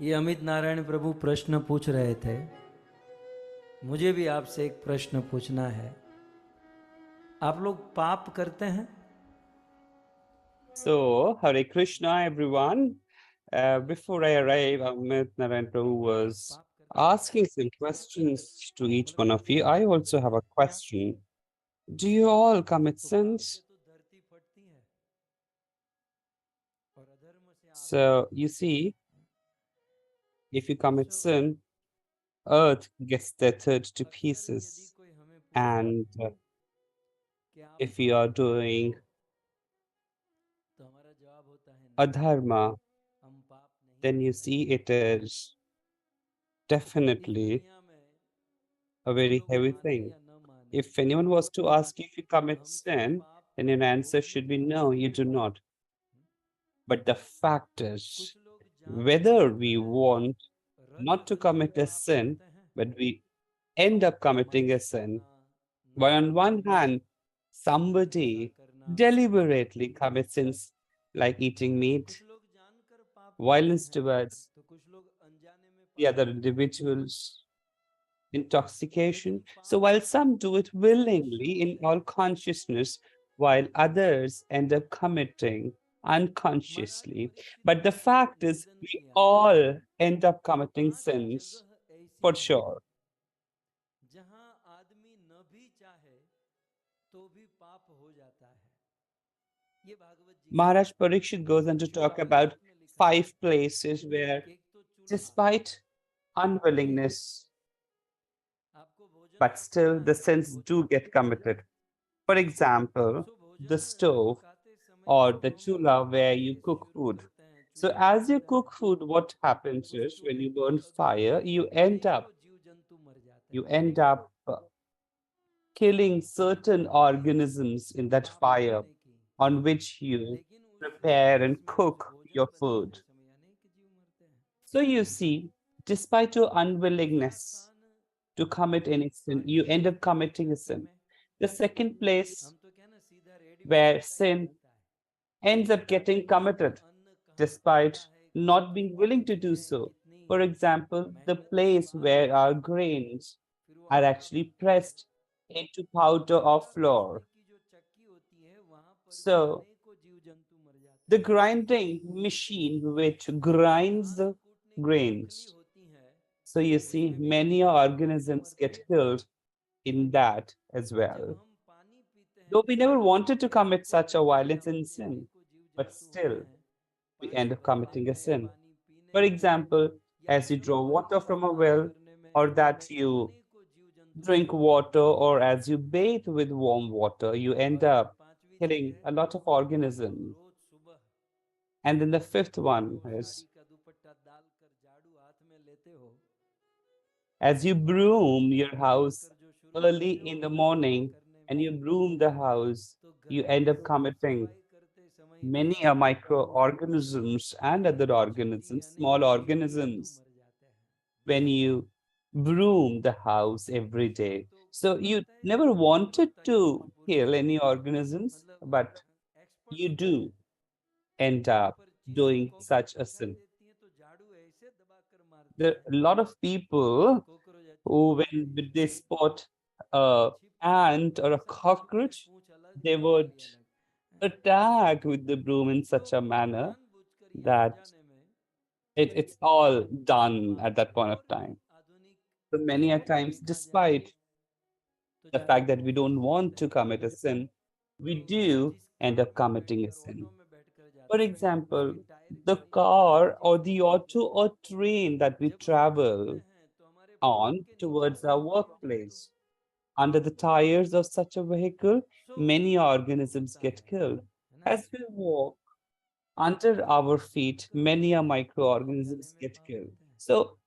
ये अमित नारायण प्रभु प्रश्न पूछ रहे थे। मुझे भी आपसे एक प्रश्न पूछना है। आप लोग पाप करते हैं? So, Hare Krishna, everyone. Before I arrive, Amit Narayan Prabhu was asking some questions to each one of you. I also have a question. Do you all commit sins? So, you see, if you commit sin, earth gets tethered to pieces. And if you are doing adharma, then you see it is definitely a very heavy thing. If anyone was to ask you if you commit sin, then your answer should be no, you do not. But the fact is, whether we want not to commit a sin, but we end up committing a sin. But on one hand, somebody deliberately commits sins like eating meat, violence towards the other individuals, intoxication. So while some do it willingly in all consciousness, while others end up committing unconsciously. But the fact is, we all end up committing sins for sure. Maharaj Parikshit goes on to talk about 5 places where, despite unwillingness, but still the sins do get committed. For example, the stove or the chula where you cook food. So as you cook food, what happens is when you burn fire, you end up killing certain organisms in that fire on which you prepare and cook your food. So you see, despite your unwillingness to commit any sin, you end up committing a sin. The second place where sin ends up getting committed despite not being willing to do so. For example, the place where our grains are actually pressed into powder or flour. So the grinding machine which grinds the grains. So you see, many organisms get killed in that as well. Though we never wanted to commit such a violence and sin, but still we end up committing a sin. For example, as you draw water from a well, or that you drink water, or as you bathe with warm water, you end up killing a lot of organisms. And then the fifth one is, as you broom your house early in the morning and you broom the house, you end up committing many microorganisms and other organisms, small organisms, when you broom the house every day. So you never wanted to kill any organisms, but you do end up doing such a sin. There are a lot of people who, when they spot a ant or a cockroach, they would attack with the broom in such a manner that it's all done at that point of time. So many a times, despite the fact that we don't want to commit a sin, we do end up committing a sin. For example, the car or the auto or train that we travel on towards our workplace. Under the tires of such a vehicle, many organisms get killed. As we walk, under our feet, many microorganisms get killed. So,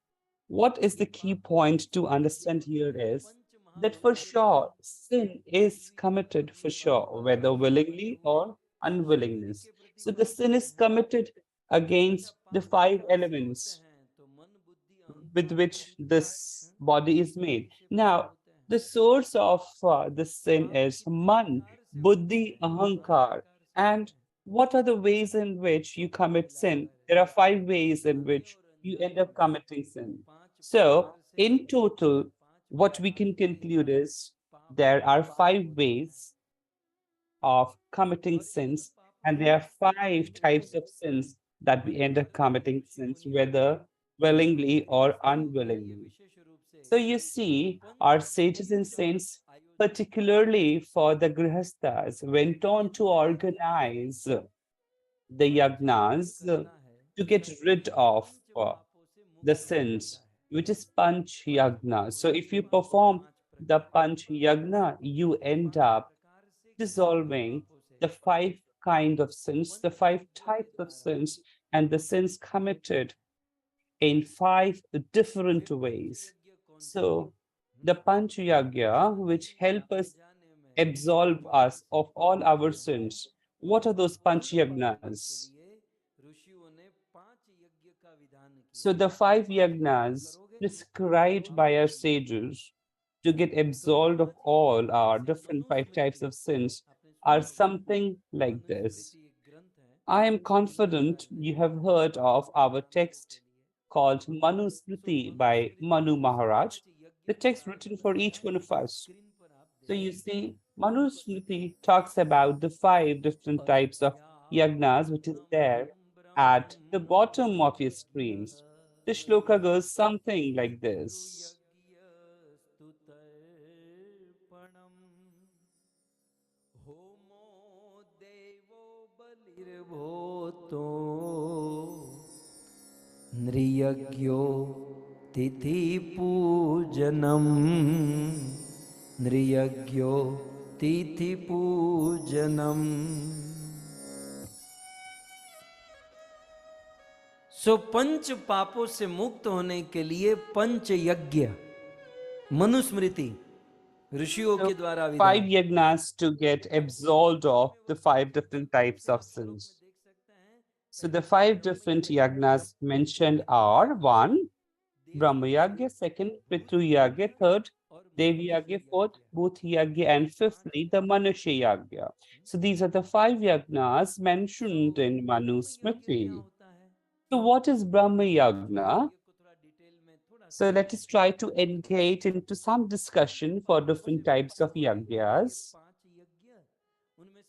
what is the key point to understand here is that for sure, sin is committed for sure, whether willingly or unwillingness. So, the sin is committed against the 5 elements with which this body is made. Now, the source of the sin is man, buddhi, ahankar. And what are the ways in which you commit sin? There are 5 ways in which you end up committing sin. So, in total, what we can conclude is there are 5 ways of committing sins, and there are 5 types of sins that we end up committing sins, whether willingly or unwillingly. So you see, our sages and saints, particularly for the grihasthas, went on to organize the yagnas to get rid of the sins, which is panch yagna. So if you perform the panch yagna, you end up dissolving the 5 kind of sins, the 5 types of sins, and the sins committed in 5 different ways. So the Panchayagya, which help us absolve us of all our sins. What are those Panchayagnas? So the 5 yagnas prescribed by our sages to get absolved of all our different 5 types of sins are something like this. I am confident you have heard of our text called Manu Smriti by Manu Maharaj, the text written for each one of us. So you see, Manu Smriti talks about the 5 different types of yagnas which is there at the bottom of your screens. The shloka goes something like this. नृयज्ञो तिथि पूजनम नृयज्ञो तिथि पूजनम. सो पंच पापों से मुक्त होने के लिए पंच यज्ञ मनुस्मृति ऋषियों के द्वारा 5 yagnas to get absolved of the 5 different types of sins. So the 5 different yagnas mentioned are 1. Brahma Yagya, 2nd, Pitru Yagya, 3rd, Devi Yagya, 4th, Bhuta Yagya, and 5thly, the Manusha Yagya. So these are the 5 yagnas mentioned in Manu Smriti. So what is Brahma Yagna? So let us try to engage into some discussion for different types of yagyas.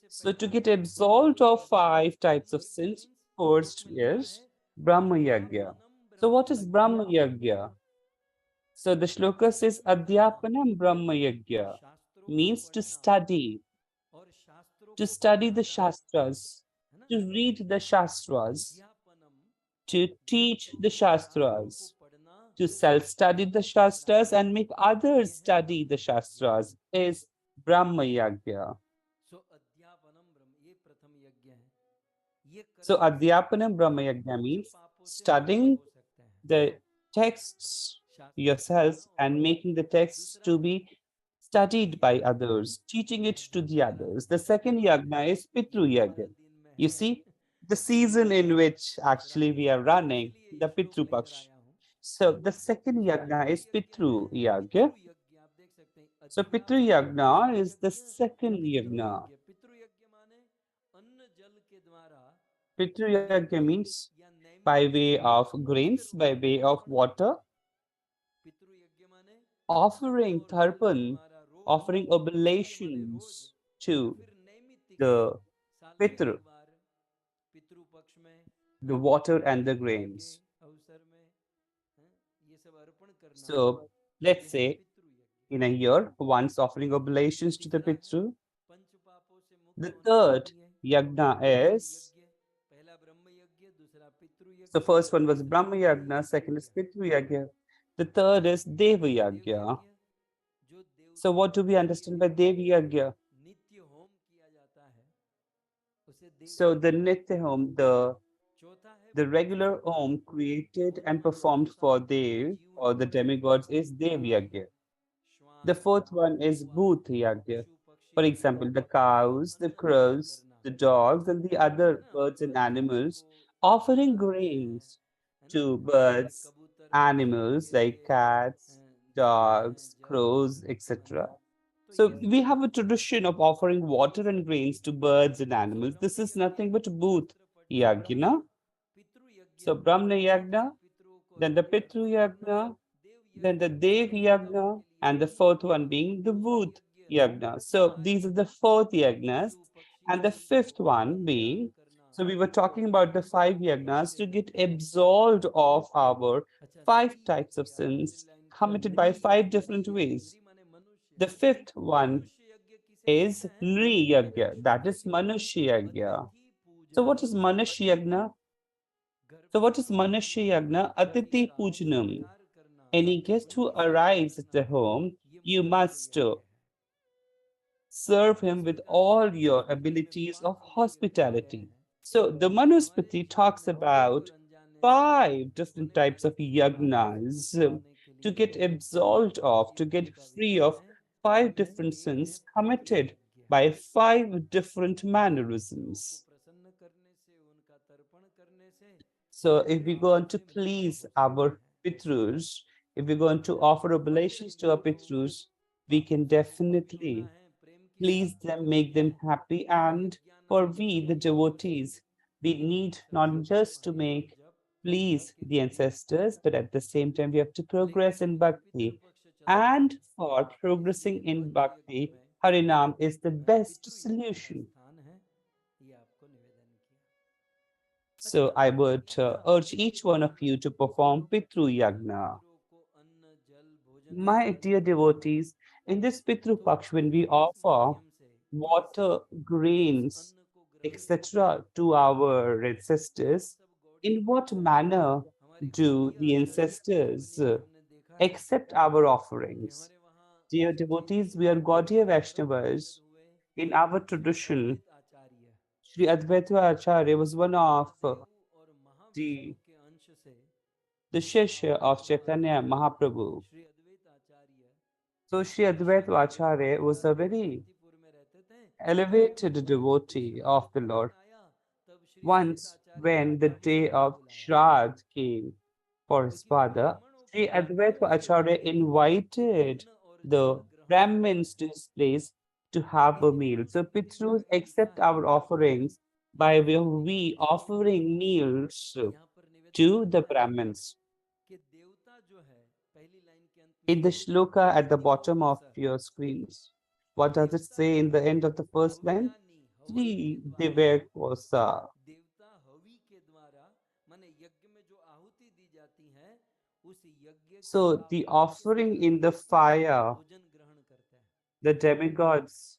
So to get absolved of 5 types of sins, first is Brahma Yagya. So what is Brahma Yagya? So the shloka says Adhyapanam Brahma Yagya means to study the Shastras, to read the Shastras, to teach the Shastras, to self-study the Shastras and make others study the Shastras is Brahma Yagya. So Adhyapanam Brahma Yagya means studying the texts yourself and making the texts to be studied by others, teaching it to the others. The second yagna is Pitru Yagya. You see, the season in which actually we are running, the Pitru Paksh. So the second yagna is Pitru Yagya. So Pitru Yagna is the second yagna. Pitru Yagya means by way of grains, by way of water, offering tarpan, offering oblations to the Pitru, the water and the grains. So let's say in a year, once offering oblations to the Pitru. The third yagna is, so first one was Brahma Yagna, second is Pitru Yagya. The third is Deva Yagya. So what do we understand by Deva Yagya? So the Nitya Hom, the regular Om created and performed for Dev or the demigods is Deva Yagya. The fourth one is Bhut Yagya. For example, the cows, the crows, the dogs, and the other birds and animals offering grains to birds, animals like cats, dogs, crows, etc. So we have a tradition of offering water and grains to birds and animals. This is nothing but Bhut Yagna. So Brahma Yagna, then the Pitru Yagna, then the Dev Yagna, and the fourth one being the Vut Yagna. So these are the fourth yagnas, and the fifth one being, so we were talking about the five yagnas to get absolved of our five types of sins committed by five different ways. The fifth one is Nri Yagya, that is Manushya Yagya. So what is Manushya Yagna? So what is Manushya Yagna? Atiti Pujanam. Any guest who arrives at the home, you must serve him with all your abilities of hospitality. So the Manuspati talks about five different types of yagnas to get absolved of, to get free of five different sins committed by five different mannerisms. So if we go on to please our Pitrus, if we're going to offer oblations to our Pitrus, we can definitely please them, make them happy. And for we, the devotees, we need not just to make please the ancestors, but at the same time, we have to progress in bhakti. And for progressing in bhakti, Harinam is the best solution. So I would urge each one of you to perform Pitru Yagna. My dear devotees, in this Pitru Paksh, when we offer water, grains, etc. to our ancestors, in what manner do the ancestors accept our offerings? Dear devotees, we are Gaudiya Vaishnavas. In our tradition, Sri Advaita Acharya was one of the, the Shishya of Chaitanya Mahaprabhu. So Sri Advaita Acharya was a very elevated devotee of the Lord. Once, when the day of Shraddh came for his father, Sri Advaita Acharya invited the Brahmins to his place to have a meal. So Pitrus accept our offerings by way of we offering meals to the Brahmins. In the shloka at the bottom of your screens, what does it say in the end of the first line? Sri Divekosa. So the offering in the fire, the demigods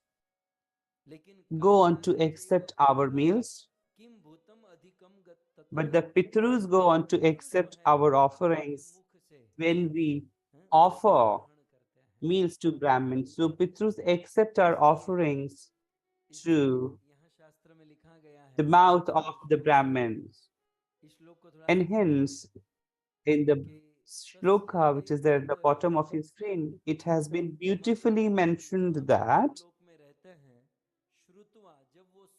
go on to accept our meals, but the Pitrus go on to accept our offerings when we offer meals to Brahmins. So Pitrus accept our offerings through the mouth of the Brahmins. And hence, in the shloka, which is there at the bottom of your screen, it has been beautifully mentioned that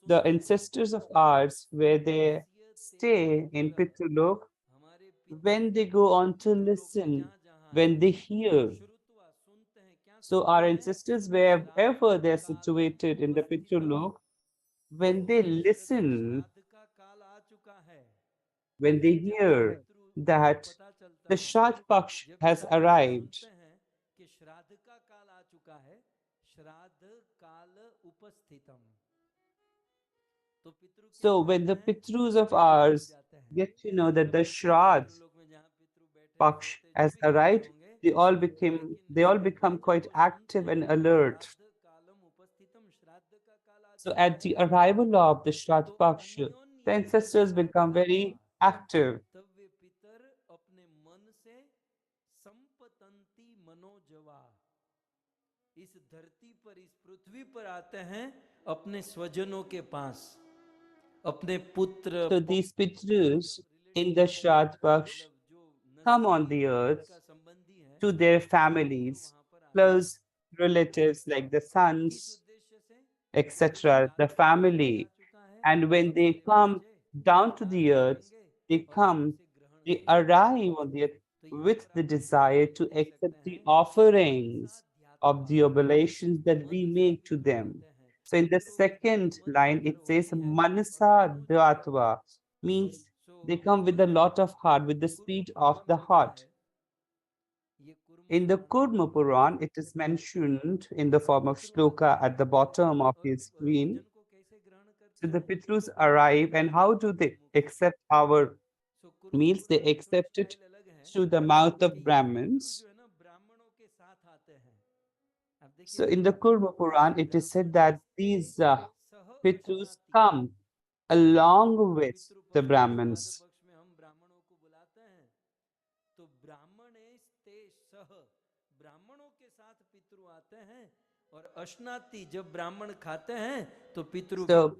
the ancestors of ours, where they stay in Pitrulok, when they go on to listen, when they hear. So our ancestors, wherever they're situated in the Pitrulok, when they listen, when they hear that the Shraddh Paksh has arrived, so when the Pitrus of ours get to know that the Shraddh Paksh has arrived, they all become quite active and alert. So at the arrival of the Shraddh Paksh, the ancestors become very active. इस धरती पर, इस पृथ्वी पर आते हैं अपने स्वजनों के पास, अपने पुत्र। So these Pitrus in the Shraddh Paksh come on the earth to their families, close relatives like the sons, etc., the family. And when they come down to the earth, they arrive on the earth with the desire to accept the offerings of the oblations that we make to them. So in the second line, it says Manasa Dvatva, means They come with a lot of heart, with the speed of the heart. In the Kurma Puran, it is mentioned in the form of shloka at the bottom of your screen. So the Pitrus arrive, and how do they accept our meals? They accept it through the mouth of Brahmins. So in the Kurma Puran, it is said that these Pitrus come along with the Brahmins. तो ब्राह्मणे ते सह ब्राह्मणों के साथ पितृ आते हैं और अश्नाति जब ब्राह्मण खाते हैं तो पितृ So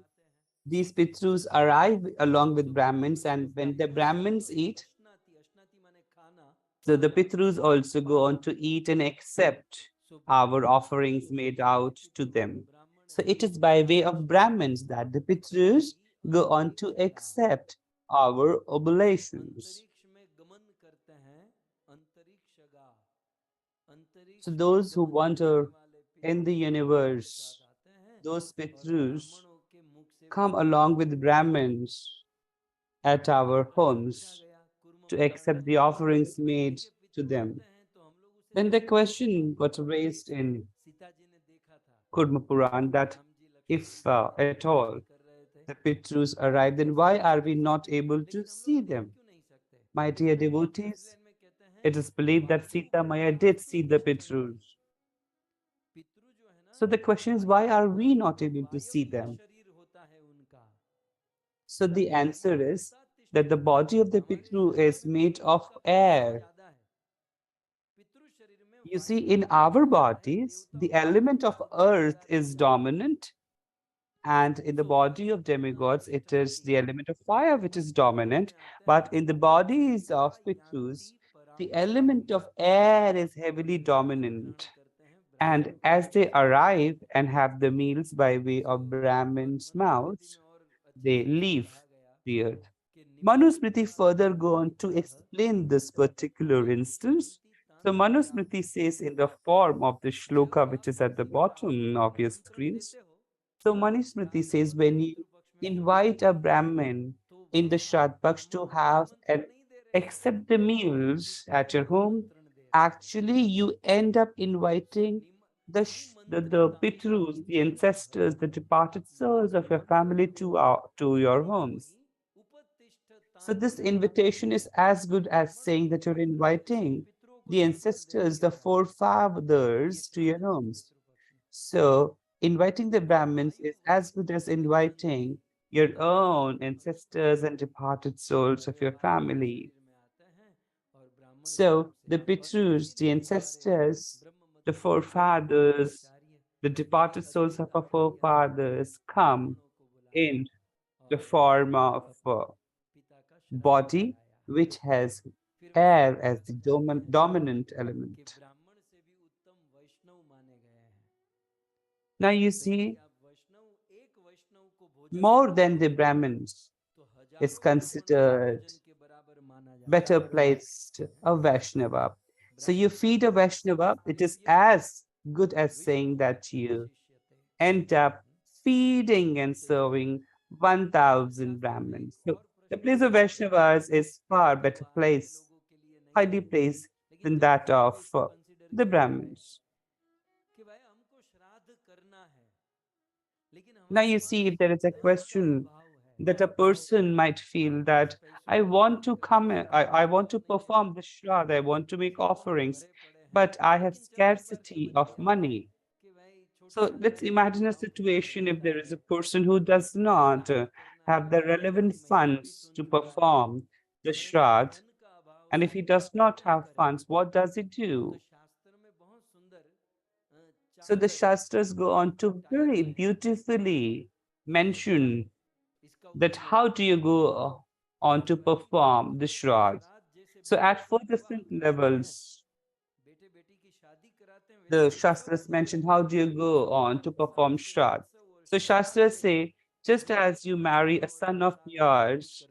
these Pitrus arrive along with Brahmins, and when the Brahmins eat, अश्नाति माने खाना so the Pitrus also go on to eat and accept our offerings made out to them. So it is by way of Brahmins that the Pitrus go on to accept our oblations. So those who wander in the universe, those Pitrus come along with Brahmins at our homes to accept the offerings made to them. Then the question got raised in Kurma Puran that if at all the Pitrus arrive, then why are we not able to see them? My dear devotees, it is believed that Sita Maya did see the Pitrus. So the question is, why are we not able to see them? So the answer is that the body of the Pitru is made of air. You see, in our bodies, the element of earth is dominant, and in the body of demigods, it is the element of fire which is dominant. But in the bodies of Pitrus, the element of air is heavily dominant. And as they arrive and have the meals by way of Brahmin's mouths, they leave the earth. Manusmriti further go on to explain this particular instance. So Manusmriti says in the form of the shloka which is at the bottom of your screens. So Manusmriti says when you invite a Brahmin in the Shraddh Paksh to have and accept the meals at your home, actually you end up inviting the Pitrus, the ancestors, the departed souls of your family to your homes. So this invitation is as good as saying that you're inviting the ancestors, the forefathers to your homes. So inviting the Brahmins is as good as inviting your own ancestors and departed souls of your family. So the Pitrus, the ancestors, the forefathers, the departed souls of our forefathers come in the form of body which has air as the dominant element. Now you see, more than the Brahmins is considered better placed a Vaishnava. So you feed a Vaishnava, it is as good as saying that you end up feeding and serving 1,000 Brahmins. So the place of Vaishnavas is far better place, highly placed than that of the Brahmins. Now you see, if there is a question that a person might feel that I want to come, I want to perform the Shraddh, I want to make offerings, but I have scarcity of money. So let's imagine a situation if there is a person who does not have the relevant funds to perform the Shraddh, and if he does not have funds, what does he do? So the Shastras go on to very beautifully mention that how do you go on to perform the Shraddh. So at four different levels, the Shastras mention how do you go on to perform Shraddh. So Shastras say, just as you marry a son of yours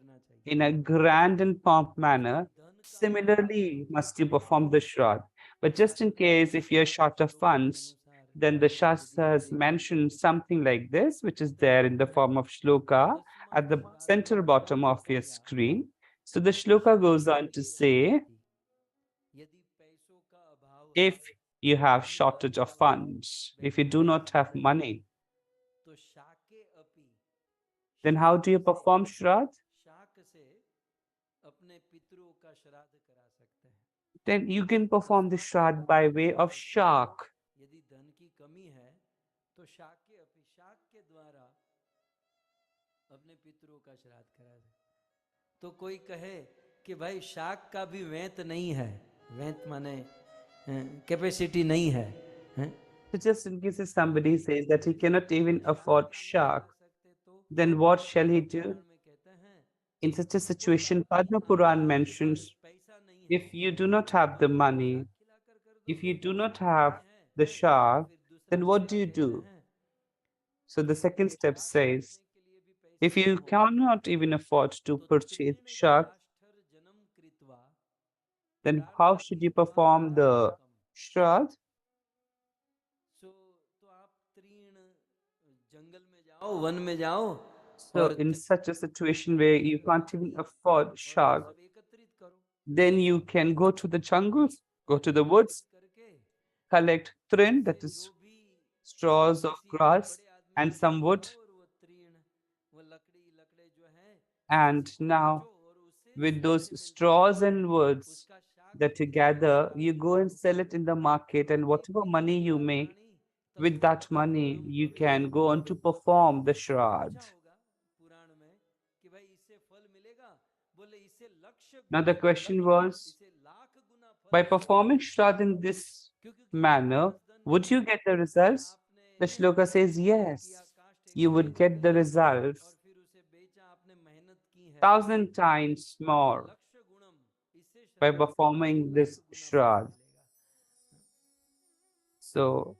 in a grand and pomp manner, similarly must you perform the Shraddh. But just in case if you're short of funds, then the Shastras mention something like this, which is there in the form of shloka at the center bottom of your screen. So the shloka goes on to say, if you have shortage of funds, if you do not have money, then how do you perform Shraddh? Then you can perform the Shraddh by way of Shak. यदि धन की कमी है तो शाक के अभिशाक के द्वारा अपने पितरों का श्राद्ध करा दे। तो कोई कहे कि भाई शाक का भी वेंत नहीं है, वेंत माने कैपेसिटी नहीं है, So just in case if somebody says that he cannot even afford Shak, then what shall he do? In such a situation, Padma Puran mentions, if you do not have the money, if you do not have the Shak, then what do you do? So the second step says, if you cannot even afford to purchase Shak, then how should you perform the Shraddh? One में जाओ, So in such a situation where you can't even afford Shak, then you can go to the jungles, go to the woods, collect trin, that is straws of grass, and some wood. And now, with those straws and woods that you gather, you go and sell it in the market, and whatever money you make, with that money, you can go on to perform the Shraddh. Now the question was, by performing Shraddh in this manner, would you get the results? The shloka says, yes, you would get the results 1,000 times more by performing this Shraddh. So,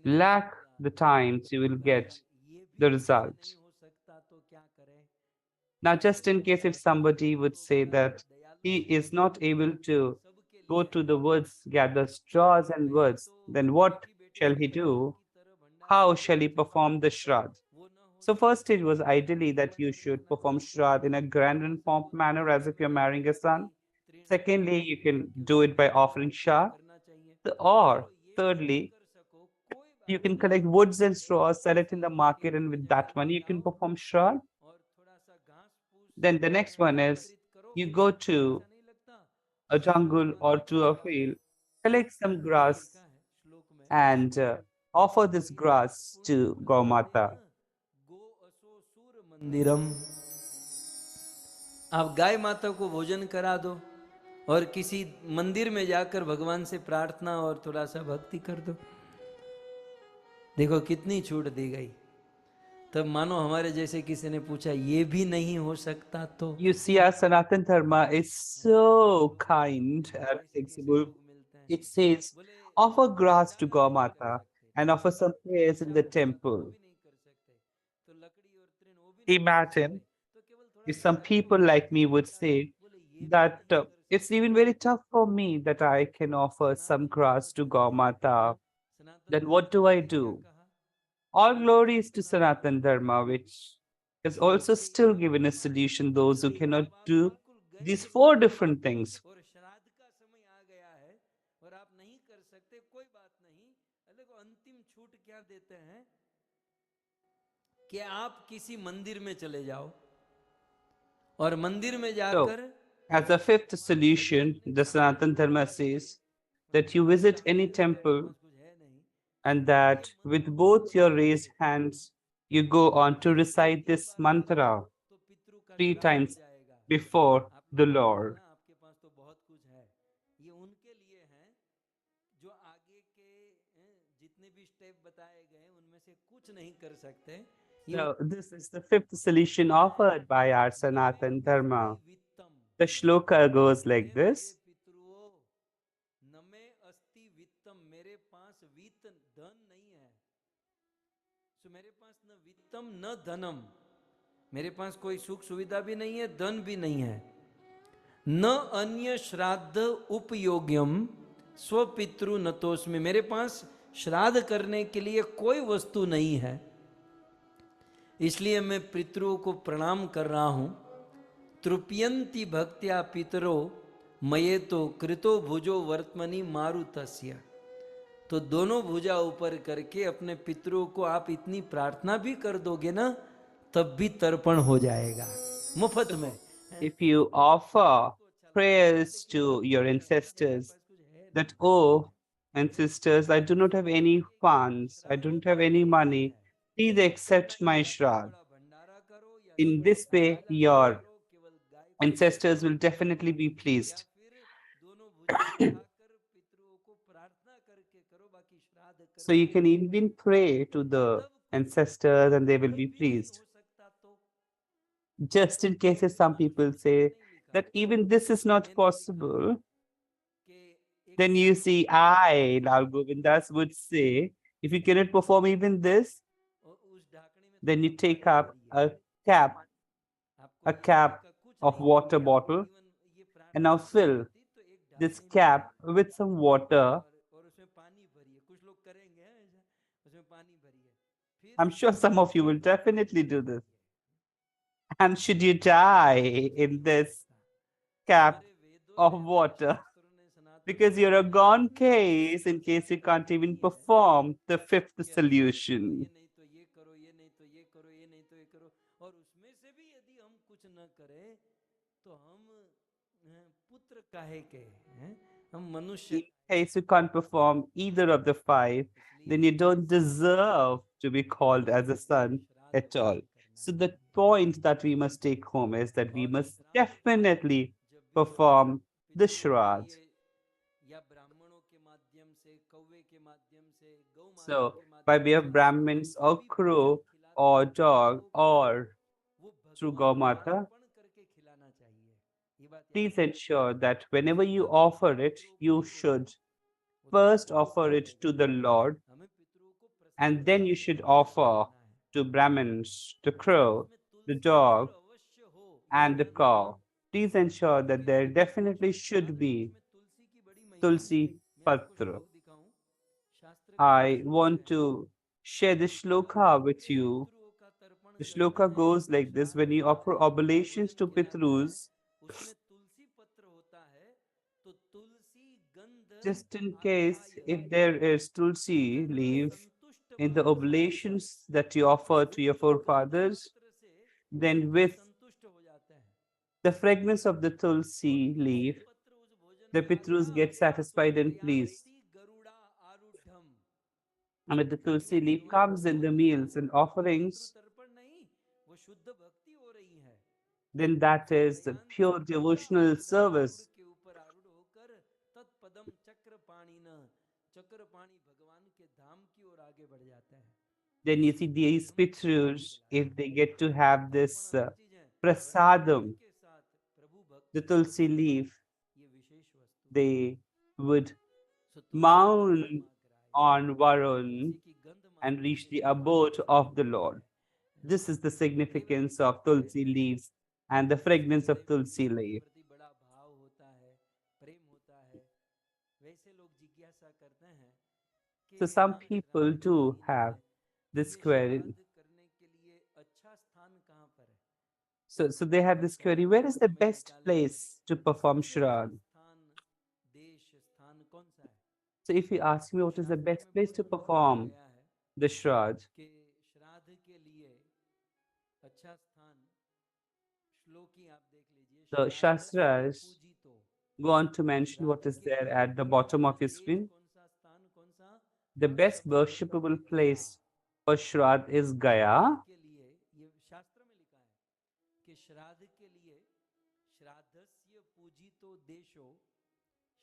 lack the times you will get the result. Now, just in case if somebody would say that he is not able to go to the woods, gather straws and woods, then what shall he do? How shall he perform the Shraddh? So first stage was ideally that you should perform Shraddh in a grand and pomp manner as if you're marrying a son. Secondly, you can do it by offering Shah. Or thirdly, you can collect woods and straws, sell it in the market, and with that money you can perform Shraddh. Then the next one is you go to a jungle or to a field, collect some grass and offer this grass to Gaumata. मंदिरम, आप गाय माता को भोजन करा दो और किसी मंदिर में जाकर भगवान से प्रार्थना और थोड़ा सा भक्ति कर दो। देखो कितनी छूट दी गई। तब मानो हमारे जैसे किसी ने पूछा ये भी नहीं हो सकता तो। You see, our Sanatan Dharma is so kind and flexible. It says, offer grass to Gaumata and offer some prayers in the temple. Imagine if some people like me would say that it's even very tough for me that I can offer some grass to Gaumata, then what do I do? All glory is to Sanatan Dharma, which has also still given a solution those who cannot do these 4 different things. कि आप किसी मंदिर में चले जाओ और मंदिर में जाकर, as a 5th solution, the Sanatan Dharma says that you visit any temple and that with both your raised hands, you go on to recite this mantra 3 times before the Lord. So this is the 5th solution offered by our Sanatan Dharma. The shloka goes like this. मेरे पास कोई सुख सुविधा भी नहीं है, धन भी नहीं है। न अन्य श्राद्ध उपयोग्यम स्वपितृ नतोस्मि, मेरे पास श्राद्ध करने के लिए कोई वस्तु नहीं है, इसलिए मैं पितरों को प्रणाम कर रहा हूं तृप्यंती भक्त्या पितरो मये तो कृतो भुजो वर्तमनी मारुतस्य। तो दोनों भुजा ऊपर करके अपने पितरों को आप इतनी प्रार्थना भी कर दोगे ना, तब भी तर्पण हो जाएगा मुफ्त में। If you offer prayers to your ancestors that, oh, ancestors, I do not have any funds, I don't have any money, please accept my Shraddh. In this way, your ancestors will definitely be pleased. So you can even pray to the ancestors and they will be pleased. Just in cases some people say that even this is not possible, then you see, LalGovindDas would say, if you cannot perform even this, then you take up cap, a cap of water bottle, and now fill this cap with some water. I'm sure some of you will definitely do this. And should you die in this cap of water, because you're a gone case in case you can't even perform the fifth solution. In case you can't perform either of the five, then you don't deserve to be called as a son at all. So the point that we must take home is that we must definitely perform the Shraddh. So by way of Brahmins or crow or dog or through Gaumata, please ensure that whenever you offer it, you should first offer it to the Lord, and then you should offer to Brahmins, the crow, the dog, and the cow. Please ensure that there definitely should be Tulsi Patra. I want to share the shloka with you. The shloka goes like this: when you offer oblations to Pitrus, just in case if there is Tulsi leaf in the oblations that you offer to your forefathers, then with the fragrance of the Tulsi leaf, the Pitrus get satisfied and pleased. And when the Tulsi leaf comes in the meals and offerings, then that is the pure devotional service. Then you see these Pitrus, if they get to have this prasadam, the Tulsi leaf, they would mount on Varun and reach the abode of the Lord. This is the significance of Tulsi leaves and the fragrance of Tulsi leaf. So some people do have this query. So they have this query, where is the best place to perform Shraddh? So if you ask me what is the best place to perform the Shraddh, the Shastras go on to mention what is there at the bottom of your screen. The best worshipable place for Shraddh is Gaya.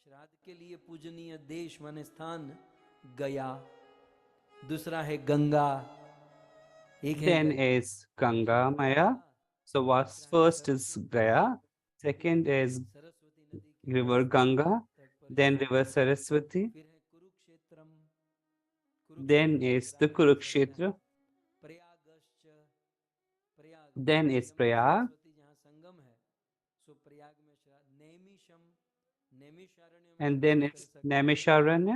श्राद्ध के लिए पूजनीय देश माने स्थान गया, दूसरा है Ganga, then is Ganga Maya. So what's first is Gaya, second is river Ganga, then river Saraswati, then is the Kurukshetra, then is Prayag, and then it's Naimisharanya,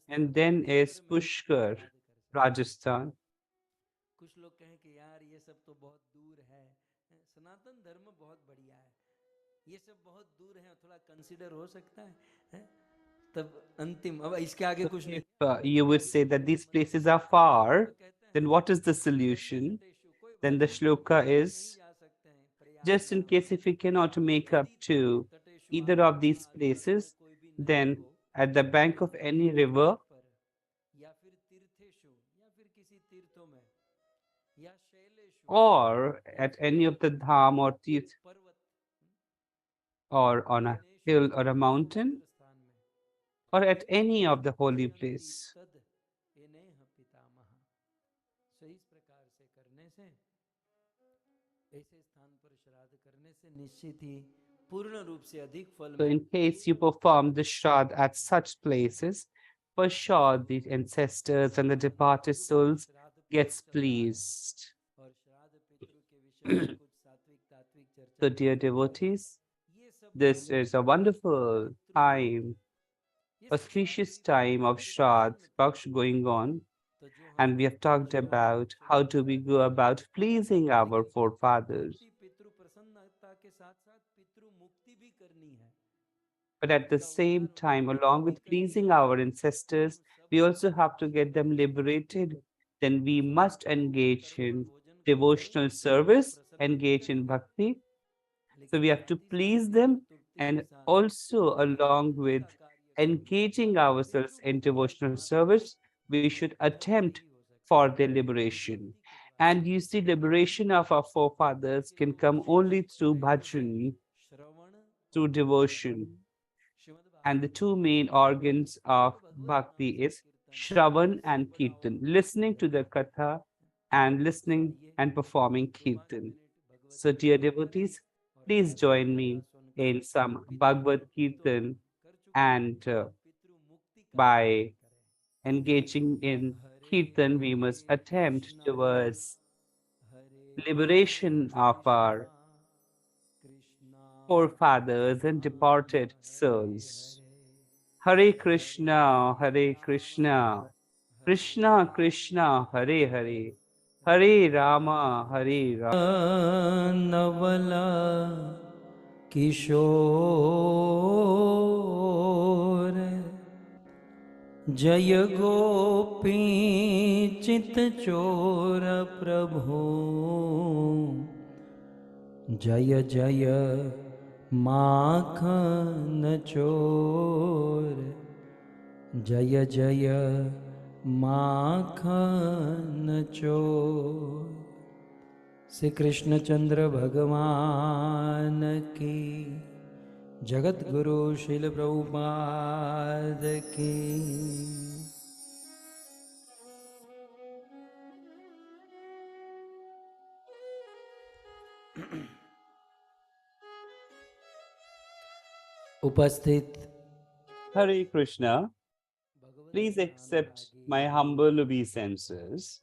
and then is Pushkar, Rajasthan. सनातन धर्म बहुत बढ़िया है, ये सब बहुत दूर है, थोड़ा कंसिडर हो सकता है? तब अंतिम, अब इसके आगे कुछ नहीं। If you would say that these places are far, then what is the solution? Then the shloka is, just in case if we cannot make up to either of these places, then at the bank of any river or at any of the dham or tirth or on a hill or a mountain or at any of the holy place. So इस प्रकार से करने से, ऐसे स्थान पर श्राद्ध करने से निश्चित ही पूर्ण रूप से अधिक फल। So in case you perform the Shraddh at such places, for sure the ancestors and the departed souls gets pleased. So dear devotees, this is a wonderful time, auspicious time of Shraddh, Paksh going on, and we have talked about how do we go about pleasing our forefathers. But at the same time, along with pleasing our ancestors, we also have to get them liberated. Then we must engage in devotional service, engage in bhakti. So we have to please them, and also along with engaging ourselves in devotional service, we should attempt for their liberation. And you see, liberation of our forefathers can come only through bhajan, through devotion. And the two main organs of bhakti is Shravan and Kirtan, listening to the Katha and listening and performing Kirtan. So dear devotees, please join me in some Bhagavad Kirtan, and by engaging in Kirtan, we must attempt towards liberation of our forefathers and departed souls. Hare Krishna, Hare Krishna, Krishna Krishna, Hare Hare, Hare Rama, Hare Rama. नवला किशोर जय गोपी चित चोर प्रभु जय जय माखन चोर जय जय माखन चोर। श्री कृष्णचंद्र भगवान की, जगत गुरु शिल प्रभुपाद की। उपस्थित Hare Krishna. Please accept my humble obeisances.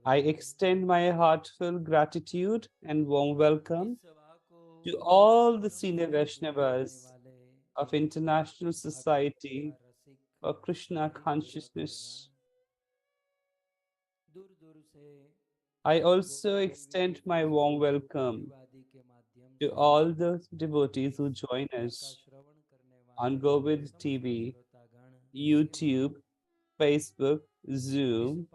I extend my heartfelt gratitude and warm welcome to all the senior Vaishnavas of International Society for Krishna Consciousness. I also extend my warm welcome to all the devotees who join us on Govind TV, YouTube, Facebook, Zoom,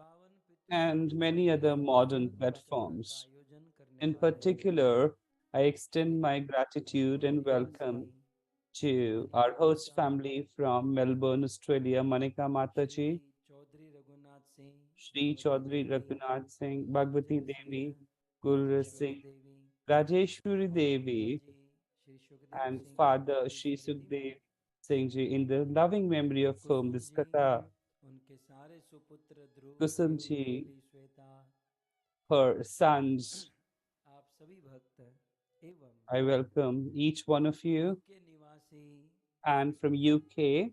and many other modern platforms. In particular, I extend my gratitude and welcome to our host family from Melbourne, Australia, Manika Mataji, Shri Chaudhry Raghunath Singh, Bhagwati Devi, Guru Singh, Rajeshwari Devi, and Father Shri Sukhdev Singh Ji, in the loving memory of whom this katha, Kusum Ji, her sons, I welcome each one of you. And from UK,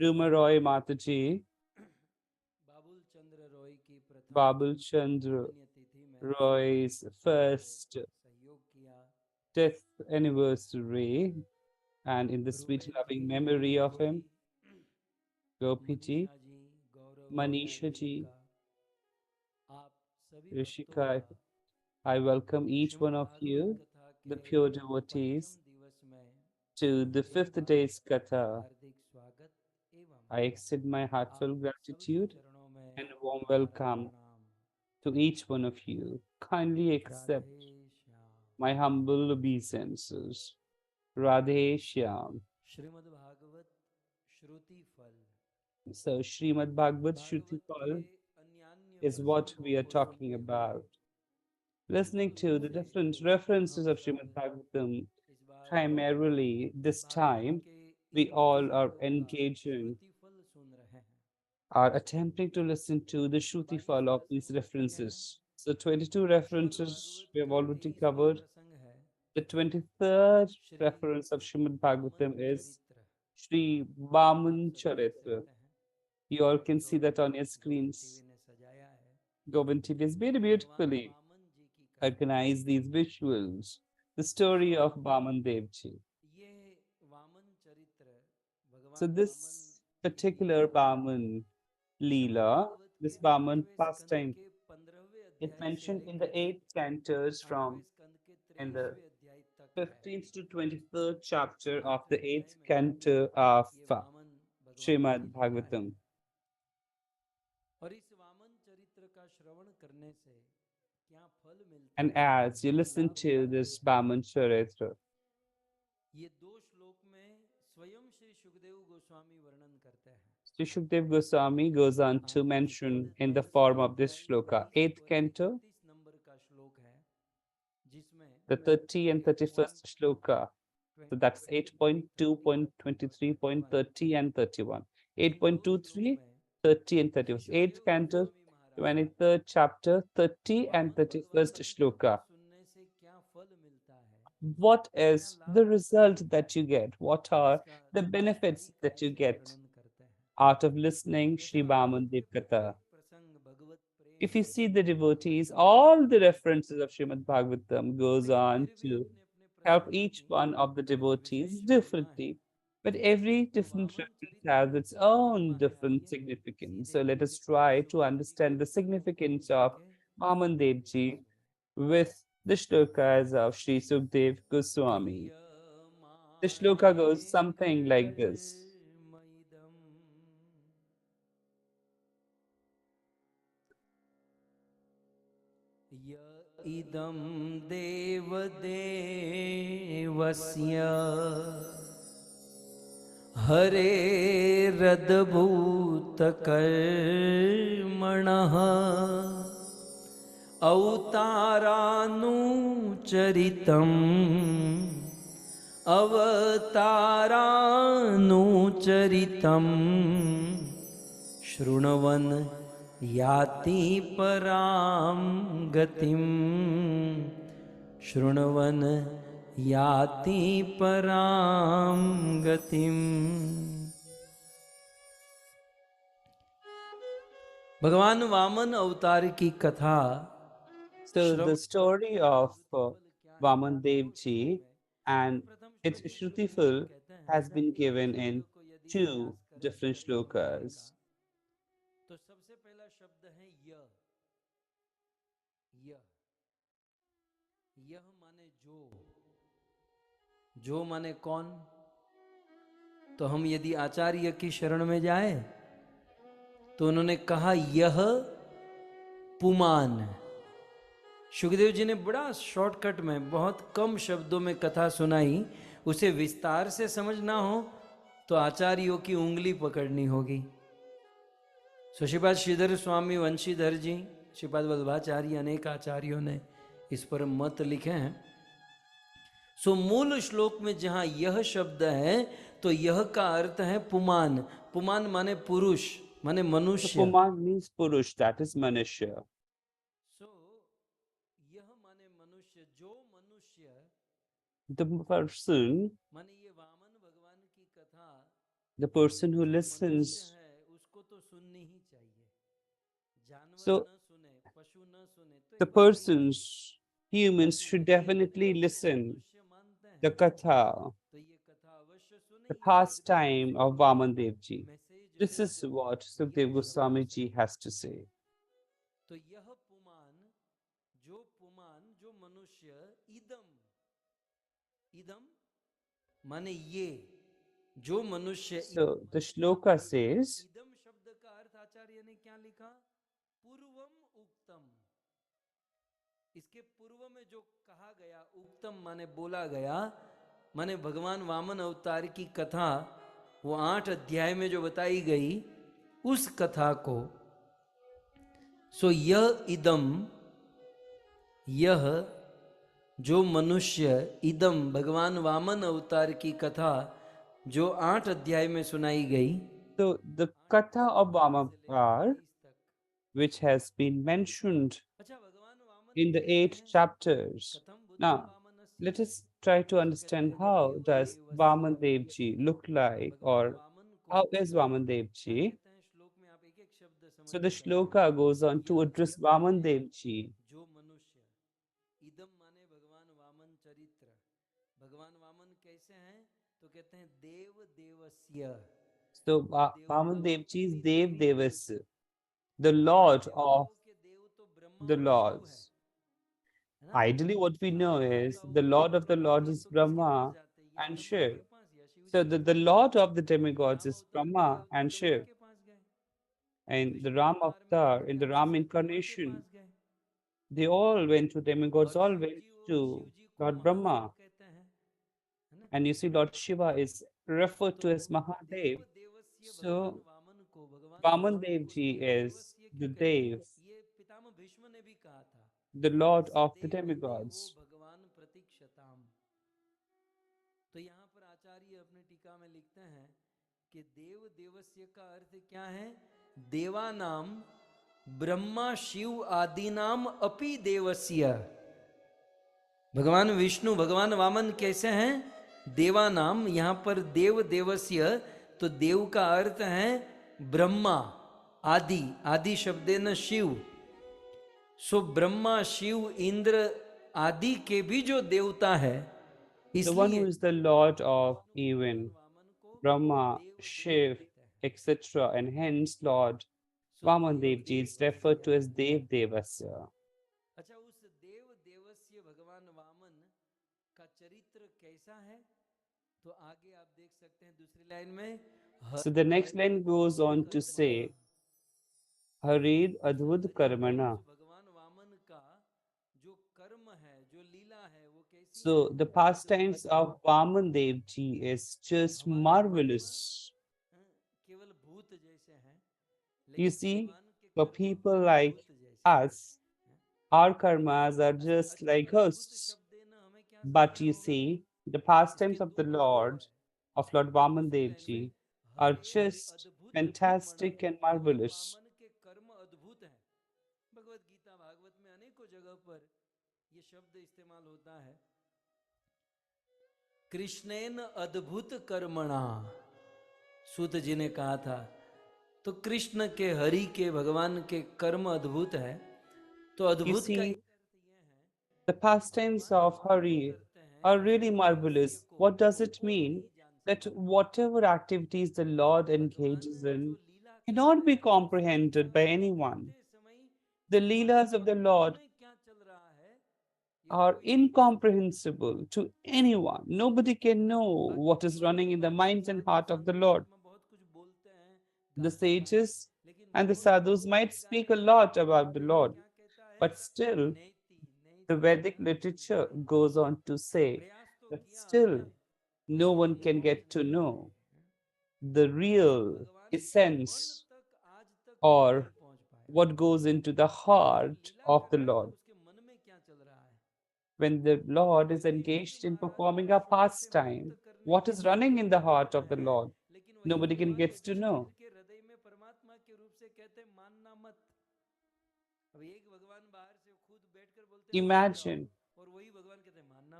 Ruma Roy Mataji, Babul Chandra Roy's first death anniversary, and in the sweet loving memory of him, Gopi Ji, Manisha Ji, Rishika, I welcome each one Shrimad of Bhagavat you, कथा the के pure पंचम devotees, दिवस में to the एक fifth बार day's katha. हार्दिक स्वागत एवं I extend my आप heartfelt सबके gratitude चरणों में and warm हमारा welcome प्रणाम। to each one of you. Kindly accept Radhe Shyam. my humble obeisances. Radhe Shyam. Shrimad Bhagavat श्रुति फल। So, Srimad Bhagavat भागवत के Shrutifal अन्यान्य is what प्रसंगों we are को talking सुनते हुए about. Listening मूल to रूप the से different references हम of सब Srimad Bhagavatam, इस बार primarily this भागवत time, के we इन all are प्रसंगों का engaging, श्रुति फल सुन रहे हैं। are attempting to listen to the 22 Shrutifal of these प्रसंग हो चुके हैं। references. So, 22 Shrimad references Bhagavat we have का already 23वां covered. प्रसंग है The 23rd Shri reference of Srimad Vaman Bhagavatam is चरित्र। Sri आप Vaman सभी देख Charitra. सकते हैं You all can जो see that on your Govind screens. TV ने सजाया है। Govind TV has very भगवान beautifully वामन जी की कथा। organized these visuals. The story of Vaman Devji. ये वामन चरित्र So भगवान वामन this की particular लीला Vaman श्रीमद् Leela, भागवत के this Vaman 8वें स्कंद pastime, के 15वें it अध्याय से mentioned in the लेकर 8th cantos 8वें from स्कंद के in the 23वें अध्याय तक है। 15th to 23rd chapter of 8वें the 8th अध्याय में canto of ये वामन भगवान की Srimad लीला है। Bhagavatam. और इस वामन चरित्र का श्रवण करने से क्या फल मिलता And है, as you क्या listen लाभ to होता this है, Vaman Charitra, ये दो श्लोक में स्वयं श्री सुखदेव गोस्वामी वर्णन करते हैं। Sri Shukdev Goswami goes on to mention in the form of this shloka, 8th canto, 31 number का श्लोक है जिसमें the 30 and 31st shloka. So that's 8.23, 8.2.23.30 and 31. इन दो श्लोक 8.23, में 30 and Shri 31st. 8th Sukhdev canto, Goswami Maharaj 23rd chapter, 30 and Vaman भगवान 31st चरित्र को shloka. सुनने से क्या फल मिलता है, What क्या is लाभ the होता है, result that you get? What are इसका the benefits that you बारीकाई से get वर्णन करते हैं। out of listening जैसे Sri भागवत Vaman के Dev Katha? प्रत्येक प्रसंग भगवत If प्रेम you से see the devotees, संबंधित है, all the references of Srimad Bhagavatam goes लेकिन on फिर भी to अपने अपने help प्रसंगों each की one of the कुछ devotees विशेष महिमा है। differently. But every तो different वामन reference चरित्र has में its क्या own महिमा है, different आइए significance. सीधे So let us Shrimad try to Sukhdev ji understand के the वचनों को significance सुन of के Vaman Dev कथा Ji सुने। with the shlokas of Sri Sukdev Goswami. The shloka goes something like this. य इदं देवदेवस्य हरेरद्भूतकर्मणः अवतारानुचरितम् अवतारानुचरितम् शृण्वन् याति परां गतिं शृण्वन् याति परां गतिम्। भगवान वामन अवतार की कथा So the story of Vaman Dev Ji and its Shrutifal has been given in two different shlokas. तो सबसे पहला शब्द है यह माने जो माने कौन। तो हम यदि आचार्य की शरण में जाए तो उन्होंने कहा यह पुमान। सुखदेव जी ने बड़ा शॉर्टकट में बहुत कम शब्दों में कथा सुनाई, उसे विस्तार से समझना हो तो आचार्यों की उंगली पकड़नी होगी। श्रीपाद श्रीधर स्वामी वंशीधर जी, श्रीपाद वल्लभाचार्य, अनेक आचार्यों ने इस पर मत लिखे हैं। सो मूल श्लोक में जहां यह शब्द है तो यह का अर्थ है पुमान। पुमान माने पुरुष, माने So मनुष्य। Puman means Purush, that is Manushya. सो यह माने मनुष्य, जो मनुष्य The person, माने ये वामन भगवान की कथा the person who जो मनुष्य listens. है उसको तो सुननी ही चाहिए। जानवर So न सुने, पशु न सुने तो the ये बात ठीक है, persons, humans should definitely लेकिन listen मनुष्य मानते the हैं katha, तो ये कथा अवश्य सुने, the ये एकदम pastime of उसका Vaman Dev Ji. Message This है। is what यह Sukdev शब्द Goswami से Ji has to say. तो यह पुमान, जो idam माने ये जो मनुष्य So the shloka says, idam शब्द का अर्थ आचार्य ने क्या लिखा पूर्वम उक्तम इसके पूर्व में जो कहा गया उक्तम माने बोला गया माने भगवान वामन अवतार की कथा वो 8 अध्याय में जो बताई गई उस कथा को सो यह इदम यह जो मनुष्य इदम भगवान वामन अवतार की कथा जो 8 अध्याय में सुनाई गई so the Katha of Vamavar, which has been mentioned in the 8 chapters. Now, let us try to understand how does Vaman Devji look like, or how is Vaman Devji. So the shloka goes on to address Vaman Devji. जो मनुष्य इदम माने भगवान वामन चरित्र भगवान वामन कैसे हैं तो कहते हैं देव देवस्य So Vaman Devji is Dev Devas, the Lord of the Lords. Ideally, what we know is the Lord of the Lords is Brahma and Shiv. So the Lord of the demigods is Brahma and Shiv. And the Ram Avatar, in the Ram incarnation, they all went to demigods, all went to Lord Brahma. And you see, Lord Shiva is referred to as Mahadev. So Vaman Devji is the Dev, the Lord of the demigods. तो यहाँ पर आचार्य अपने टीका में लिखते हैं कि देव देवस्य का अर्थ क्या है देवानाम ब्रह्मा शिव आदि नाम अपि देवस्य भगवान विष्णु भगवान वामन कैसे हैं देवानाम यहाँ पर देव देवस्य तो देव का अर्थ है ब्रह्मा आदि आदि शब्द न शिव सो ब्रह्मा शिव इंद्र आदि के भी जो देवता है The one who is the Lord of even Brahma, Shiv, etc. and hence Lord Vaman Devji is referred to as Dev Devasya. अच्छा उस देव देवस्य भगवान वामन का चरित्र कैसा है तो आगे आप देख सकते हैं दूसरी लाइन में So the next line goes on to say Harid Advud Karmana. भगवान वामन का जो कर्म है जो लीला है वो कैसी So the pastimes of Vaman Devji is just marvelous. केवल भूत जैसे हैं You see, for people like us, our karmas are just like ghosts. But you see, the pastimes of the Lord, of Lord Vaman Devji, are just fantastic and marvelous. Vaman के कर्म अद्भुत हैं भगवत गीता भागवत में अनेकों जगह पर ये शब्द इस्तेमाल होता है कृष्णेन अद्भुत कर्मणा सूत जी ने कहा था तो कृष्ण के हरि के भगवान के कर्म अद्भुत है तो अद्भुत का the pastimes of Hari are really marvelous. What does it mean? That whatever activities the Lord engages in cannot be comprehended by anyone. The Leelas of the Lord are incomprehensible to anyone. Nobody can know what is running in the minds and heart of the Lord. The sages and the sadhus might speak a lot about the Lord, but still, the Vedic literature goes on to say that still no one can get to know the real essence or what goes into the heart of the Lord. When the Lord is engaged in performing a pastime, what is running in the heart of the Lord? Nobody can get to know. Imagine,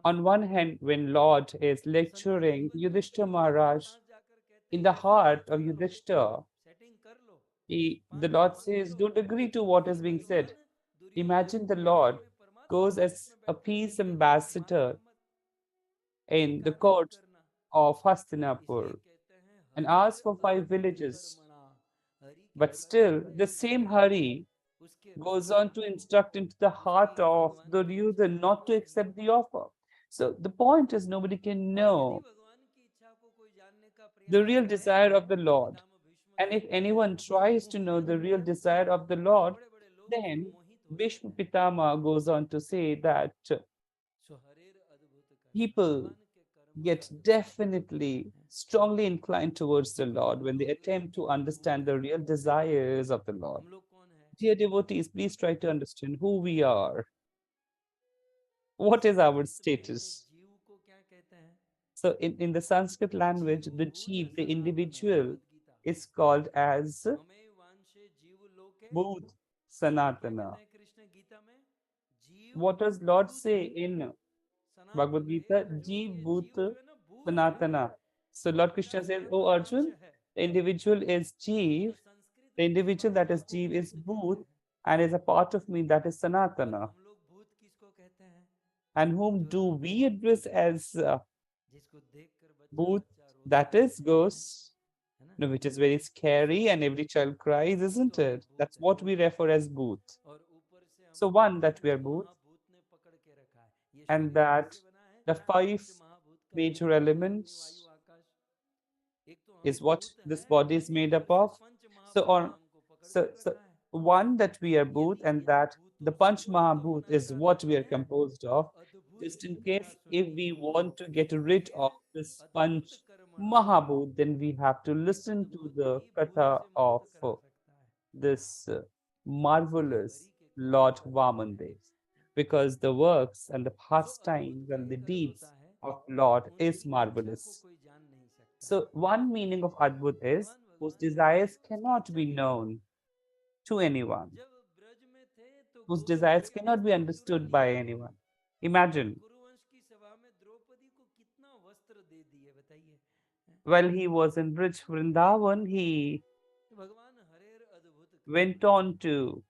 on one hand, when Lord is lecturing Yudhishthira Maharaj, in the heart of Yudhishthira, the Lord says, don't agree to what is being said. Imagine the Lord goes as a peace ambassador in the court of Hastinapur and asks for 5 villages. But still, the same Hari goes on to instruct into the heart of Duryodhana not to accept the offer. So the point is nobody can और यदि know भगवान की इच्छा को कोई जानने का the प्रयास real करे, desire of the Lord. Pitamah Bhishma And if कहते हैं anyone वो tries to know Mohit the real होकर, desire of the Lord, बड़े बड़े लोग उसमें then मोहित हो जाते Bhishma हैं. Pitama goes on to say that सो हरेर अद्भुत कर्म, people भगवान के कर्म get अद्भुत definitely strongly inclined towards the तो Lord हम when they लोग attempt to अद्भुत understand the हैं. real desires of the Lord. हम लोग कौन है? Dear devotees, please try to understand who we are. What is our Sanskrit में status? जीव को क्या कहते हैं? So in the Sanskrit language, जीव the भूत jeev, the Sanatan, individual, Bhagavad Gita. is called as ममैव वांशे जीव लोके, Bhut क्या Sanatana. कहते हैं कृष्ण गीता में? जीव What does Lord भूत say in Bhagavad Sanatan. Hey Gita? Arjun, Jeev ये Bhut जीव जो है ना भूत है Sanatana. So और Lord मेरा Krishna says, Oh Paramhans Arjun, है. the individual is तो Jeev, संस्कृत the में इस individual that भाषा is को Jeev is भूत कहते Bhut, हैं. and is a part of me that is और Sanatana. हम लोग भूत किसको कहते हैं? And whom जो do रोते we हैं, address as जिसको देखकर बच्चा Bhut? बच्चा रोता That है, is ghosts. है ना? No, which is very scary and every child cries, वो isn't तो हम it? भूत That's हैं. what we refer as Bhut. और ऊपर से So हमको one, that we punch are Bhut, महाभूत ने पकड़ के रखा है. ये and शरीर that कैसे बना है? the five पंच महाभूत का major मिलकर बना है, अग्नि वायु elements आकाश. एक तो हम is what भूत this हैं body is और made up ऊपर से of. पंच So महाभूत ने on हमको पकड़ so कर so रखा है. one, that we are Bhut, यदि and इन that the भूतों से Panch मुक्त Mahabhut होना is what चाहते we are हैं composed तो of. अद्भुत Just in कथा case if सुनिए. we want to get rid इसलिए of this अद्भुत Panch कर्मणा, Mahabhut, then we have to listen to अद्भुत the ही भूत katha से of मुक्त करा सकता है. this क्योंकि marvelous हरि के कर्म Lord अद्भुत है. Vamandev, because the works and the सो अद्भुत pastimes का and the एक अर्थ deeds होता है of Lord is उनकी इच्छा को marvelous. कोई जान नहीं सकता. So one meaning of Adbhut is भगवान whose भगवान desires केवल उसकी cannot इच्छा be के लिए. known to anyone, जब ब्रज में थे तो whose गोलोक desires के cannot be वस्त्र चुरा understood by लिए. anyone. Imagine, कुरुवंश की सभा में द्रौपदी को कितना वस्त्र दे दिए बताइए. while he was in Brij Vrindavan, he भगवान हरेर अद्भुत कर्म. went on to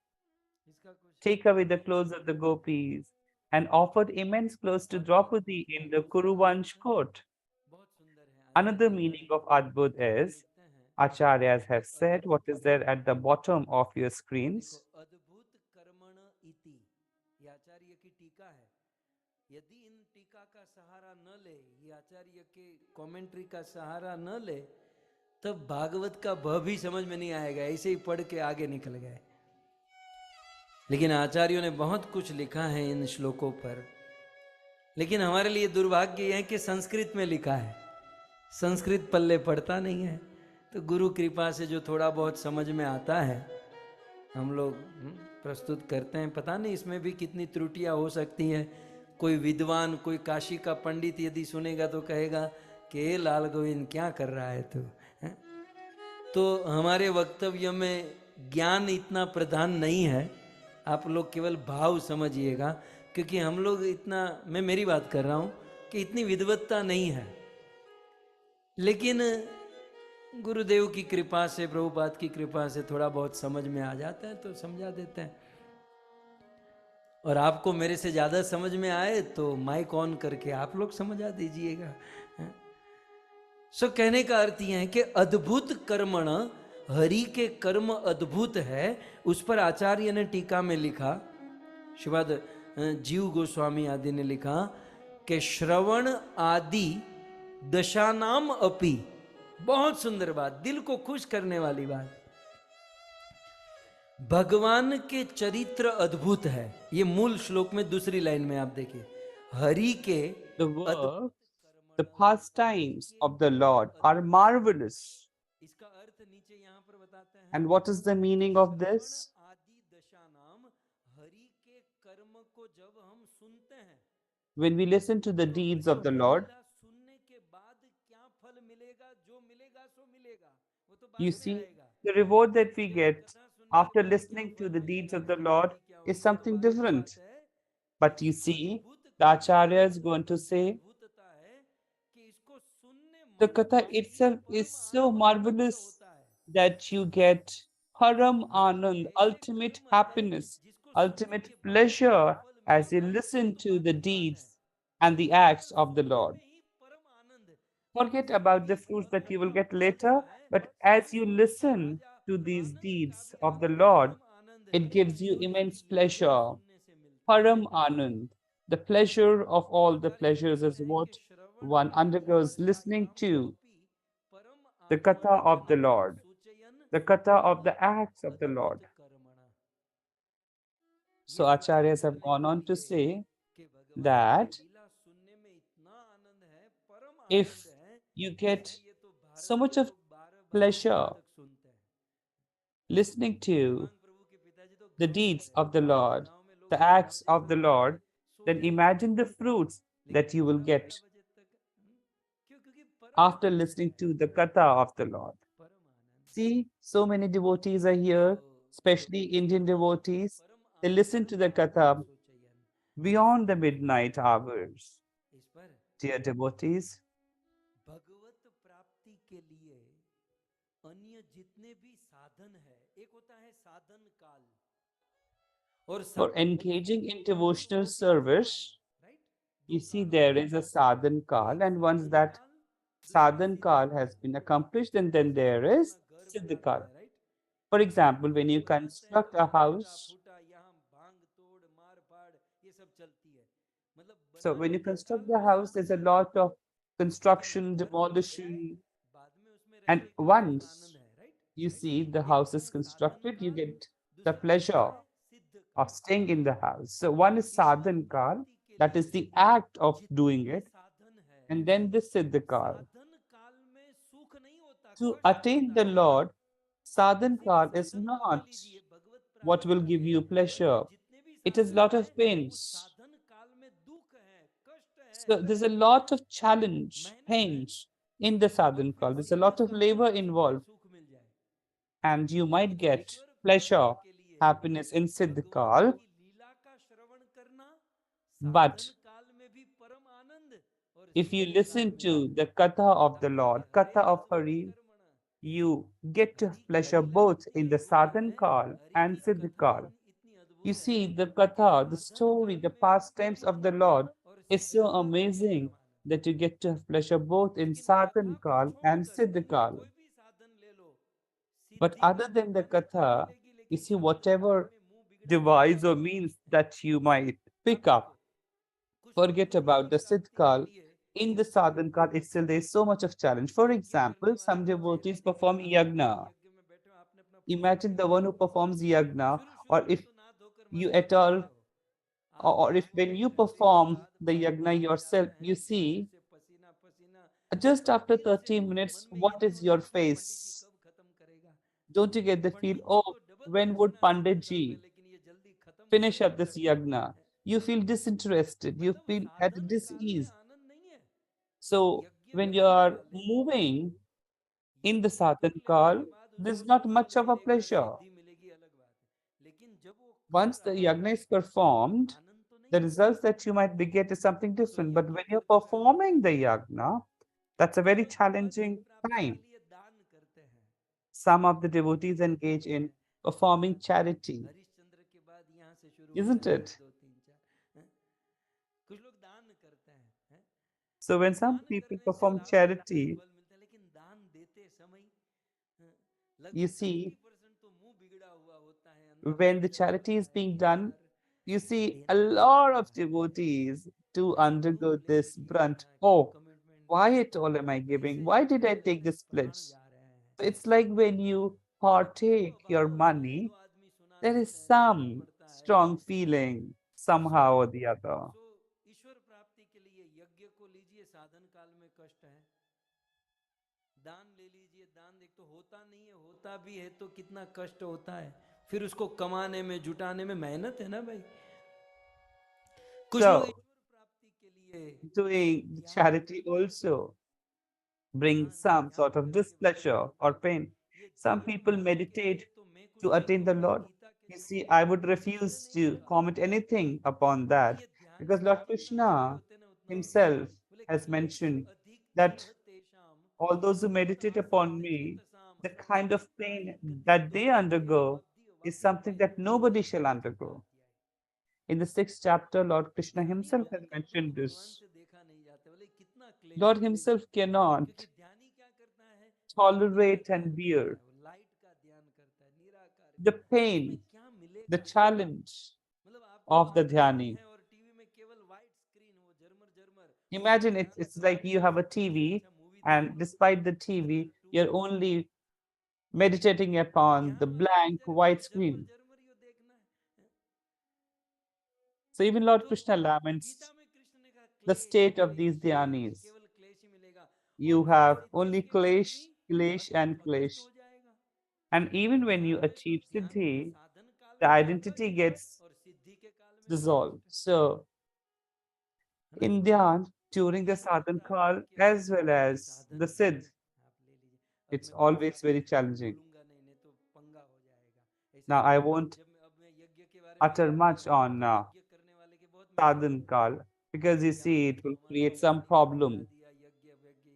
इसका कुछ take away the भाव clothes of the gopis and offered immense clothes to आगे Draupadi in the दूसरा अर्थ Kuruvansh court. बहुत सुंदर है. Another Acharya meaning of Valmiki Adbhut में is, लिखते हैं Acharyas कि have said, what अद्भुत, is there at the bottom of your देखो screens? अद्भुत कर्मण इति, ये आचार्य की टीका है. यदि इन टीका का सहारा न ले, ये आचार्य के कमेंट्री का सहारा न ले, तब भागवत का भ भी समझ में नहीं आएगा. ऐसे ही पढ़ के आगे निकल गए. लेकिन आचार्यों ने बहुत कुछ लिखा है इन श्लोकों पर. लेकिन हमारे लिए दुर्भाग्य यह है कि संस्कृत में लिखा है, संस्कृत पल्ले पड़ता नहीं है. तो गुरु कृपा से जो थोड़ा बहुत समझ में आता है हम लोग प्रस्तुत करते हैं. पता नहीं इसमें भी कितनी त्रुटियां हो सकती हैं. कोई विद्वान, कोई काशी का पंडित यदि सुनेगा तो कहेगा कि ए लाल गोविंद क्या कर रहा है तू. तो हमारे वक्तव्य में ज्ञान इतना प्रधान नहीं है. आप लोग केवल भाव समझिएगा, क्योंकि हम लोग इतना, मैं मेरी बात कर रहा हूँ कि इतनी विद्वत्ता नहीं है. लेकिन गुरुदेव की कृपा से, प्रभुपाद की कृपा से थोड़ा बहुत समझ में आ जाता है तो समझा देते हैं. और आपको मेरे से ज़्यादा समझ में आए तो माइक ऑन करके आप लोग समझा दीजिएगा. सो कहने का अर्थ यह है कि अद्भुत कर्मण, हरि के कर्म अद्भुत है. उस पर आचार्य ने टीका में लिखा, श्रीमद् जीव गोस्वामी आदि ने लिखा कि श्रवण आदि दशानाम अपि, बहुत सुंदर बात, दिल को खुश करने वाली बात. भगवान के चरित्र अद्भुत है. ये मूल श्लोक में दूसरी लाइन में आप देखिए, हरि के The work, the pastimes of the Lord are marvelous. इसका अर्थ नीचे यहाँ पर बताते हैं. And what is the meaning of this? आदि दशा नाम, हरि के कर्म को जब हम सुनते हैं, When we listen to the तो deeds हरि of the की Lord, लीला सुनने के बाद क्या फल मिलेगा, जो मिलेगा सो मिलेगा, वो तो you बाद में see, आएगा. the reward that we केवल get कथा सुनने के after बाद क्या listening to फल the deeds मिलेगा, of the Lord समाधि क्या is होगी, वो तो something बाद की different. बात है. But you लेकिन see, अद्भुत the कर्म Acharya में is going to इतनी say, अद्भुतता है कि इसको सुनने the मात्र katha से ही itself is परम so आनंद प्राप्त marvelous होता है. that you get param anand, ऐसे ultimate कर्म है happiness, जिसको सुनने ultimate के बाद क्या pleasure फल as you मिलेगा वो listen तो to बाद the की बात है. deeds and the केवल acts of the सुनने Lord. में ही परम आनंद. Forget इससे about भी the fruits that you will परम get फल later, जो है, but as you सुन के listen राजा to these आनंद का deeds भी of the आनंद, Lord, परम आनंद, it gives you जो immense इस लीला को pleasure, सुनने से मिलता है. param anand. The pleasure of all the pleasures is what one undergoes listening to the katha of the Lord, the katha of the acts of the Lord. So acharyas have gone on to say that if you get so much of pleasure listening to the deeds of the Lord, the acts of the Lord, then imagine the fruits that you will get after listening to the katha of the Lord. See, so many devotees are here, especially Indian devotees. They listen to the katha beyond the midnight hours. Dear devotees, भगवत प्राप्ति के लिए अन्य जितने भी साधन है, एक होता है साधन काल और for engaging in devotional service, you see there is a sadhan kal, and once that sadhan kal has been accomplished, and then there is siddha kal. For example, when you construct a house, so when you construct the house, there's a lot of construction, demolition, and once you see the house is constructed, you get the pleasure of staying in the house. So one is sadhan kal, that is the act of doing it, and then the siddha kal. To attain the Lord, sadhan kal is not what will give you pleasure. It is a lot of pains. So there's a lot of challenge, pains in the sadhan kal. There's a lot of labor involved. And you might get pleasure, happiness in siddha kal. But if you listen to the katha of the Lord, katha of Hari, you get to pleasure both in the sadhan kal and siddha kal. You see, the katha, the story, the pastimes of the Lord is so amazing that you get to have pleasure both in sadhan kal and siddha kal. But other than the katha, you see, whatever device or means that you might pick up, forget about the siddha kal. In the sadhan kal itself, there is so much of challenge. For example, some devotees perform yagna. Imagine the one who performs yagna, or if you at all, or if when you perform the yagna yourself, you see just after 30 minutes, what is your face? Don't you get the feel, oh, when would Panditji finish up this yagna? You feel disinterested, you feel at dis-ease. So when you are moving in the sadhan kal, there's not much of a pleasure. Once the yagna is performed, the results that you might be get is something different. But when you're performing the yagna, that's a very challenging time. Some of the devotees engage in performing charity, isn't it? So when some people perform charity, you see, when the charity is being done, you see a lot of devotees to undergo this brunt. Oh, why at all am I giving? Why did I take this pledge? It's like when you partake your money, there is some strong feeling somehow or the other. ईश्वर प्राप्ति के लिए यज्ञ को लीजिए, साधन काल में कष्ट है, दान ले लीजिए, दान एक तो होता नहीं है, होता भी है तो कितना कष्ट होता है, फिर उसको कमाने में जुटाने में मेहनत है ना भाई. कुछ लोग ईश्वर प्राप्ति के लिए doing charity also brings some sort of displeasure or pain. Some people meditate to attain the Lord. You see, I would refuse to comment anything upon that because Lord Krishna himself has mentioned that all those who meditate upon me, the kind of pain that they undergo is something that nobody shall undergo. In the 6th chapter, Lord Krishna himself has mentioned this. Lord himself cannot tolerate and bear the pain, the challenge of the dhyani. Imagine it's like you have a TV, and despite the TV, you're only meditating upon the blank white screen. So even Lord Krishna laments the state of these dhyanis. You have only klesh, klesh, and klesh. And even when you achieve siddhi, the identity gets dissolved. So in dhyan, during the sadhan kal as well as the siddh, it's always very challenging. Now, I won't utter much on sadhan kal because you see, it will create some problem.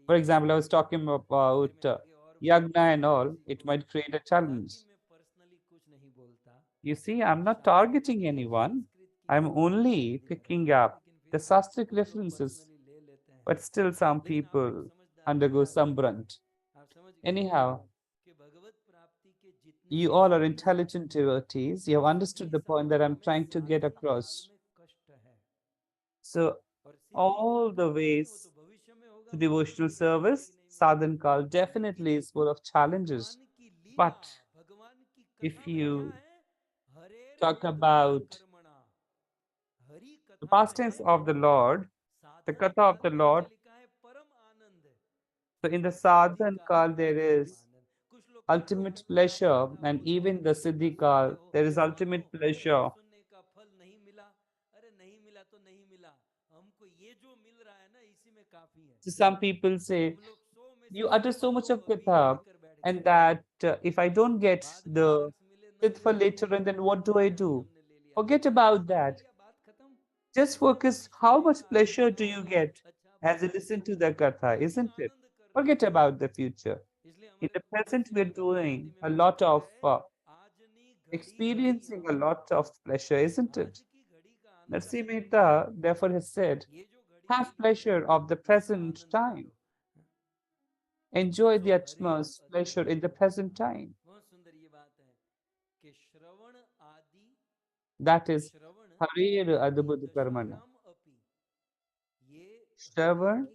For example, I was talking about yagna and all, it might create a challenge. You see, I'm not targeting anyone. I'm only picking up the Sastric references, but still some people undergo some brunt. Anyhow, you all are intelligent devotees. You have understood the point that I'm trying to get across. So, all the ways to devotional service, sadhan kal definitely is full of challenges. But if you talk about the pastimes of the Lord, the katha of the Lord, so in the sadhan kal there is ultimate pleasure, and even the siddhi kal there is ultimate pleasure. So some people say, you utter so much of katha, and that if I don't get the for later, and then what do I do? Forget about that. Just focus how much pleasure do you get as you listen to the katha, isn't it? Forget about the future. In the present, we're doing a lot of experiencing a lot of pleasure, isn't it? Narsi Mehta therefore has said, have pleasure of the present time. Enjoy the utmost pleasure in the present time. That is Harir Adbud Karmana. Shravan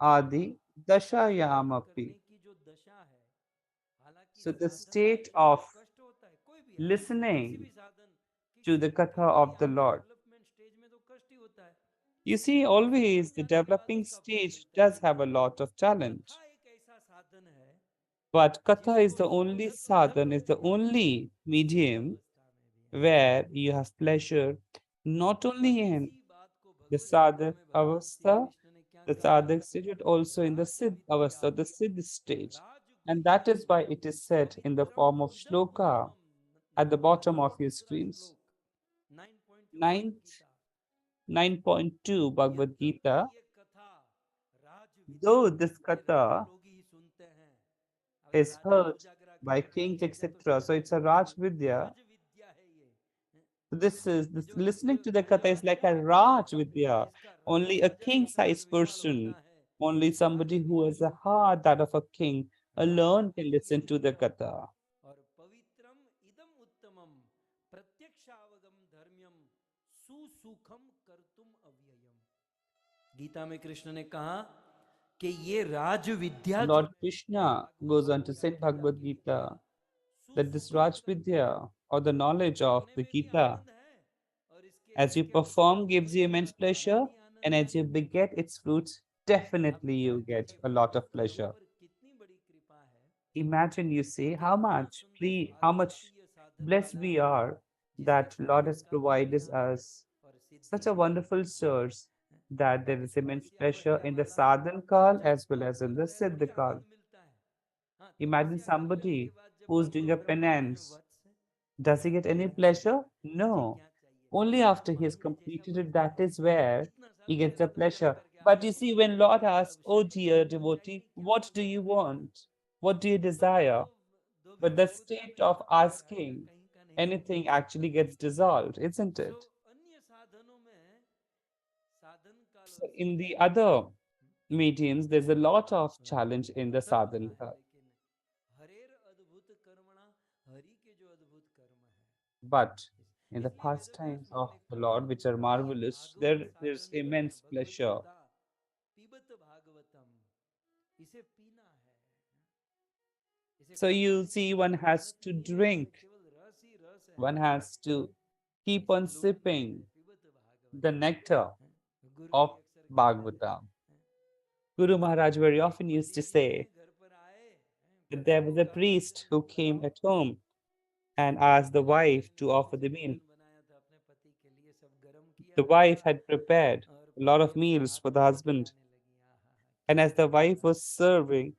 Adi Dashayamapi. So the state of listening to the katha of the Lord. You see, always the developing stage does have a lot of challenge. But katha is the only sadhan, is the only medium where you have pleasure not only in the sadhak avastha, the sadhak stage, but also in the siddh avastha, the siddh stage. And that is why it is said in the form of shloka at the bottom of your screens. 9.2 Bhagavad Gita. Though this katha is heard by kings, etc., so it's a Raj Vidya. This listening to the katha is like a Raj Vidya, only a king-sized person, only somebody who has a heart that of a king alone can listen to the katha. Gita में कृष्ण ने कहा कि ये राज विद्या Lord Krishna goes on to say in Bhagavad Gita that this Raj Vidya or the knowledge of the Gita, as you perform, gives you immense pleasure, and as you beget its fruits, definitely you get a lot of pleasure. Imagine, you see, how much blessed we are that Lord has provided us such a wonderful source that there is immense pleasure in the sadhan kal as well as in the siddha kal. Imagine somebody who's doing a penance. Does he get any pleasure? No. Only after he has completed it, that is where he gets the pleasure. But you see, when Lord asks, oh dear devotee, what do you want? What do you desire? But the state of asking anything actually gets dissolved, isn't it? So in the other mediums, there's a lot of challenge in the sadhana. But in the pastimes of the Lord, which are marvelous, there's immense pleasure. इसे पीना है, इसे So खाना you है, see, one has रस to नहीं है, इसमें drink, केवल रस ही रस है, one has to keep इसे on लूटना sipping है, पिबत the Bhagavat, nectar Guru of जी अक्सर कहते थे, Bhagavatam. Guru Maharaj very एक often used to पंडित जी अपने say घर पर आए, that there बताओ was a काढ़ा priest कैसे who came बनाओ। at home and asked the wife to उन्होंने offer the जो meal. भोजन बनाया था अपने पति के लिए सब गरम किया The wife had prepared और a lot of पत्नी अपने meals for the हाथों से husband. खिलाने लगी, आहा हा, And क्या as the wife स्वाद, was serving,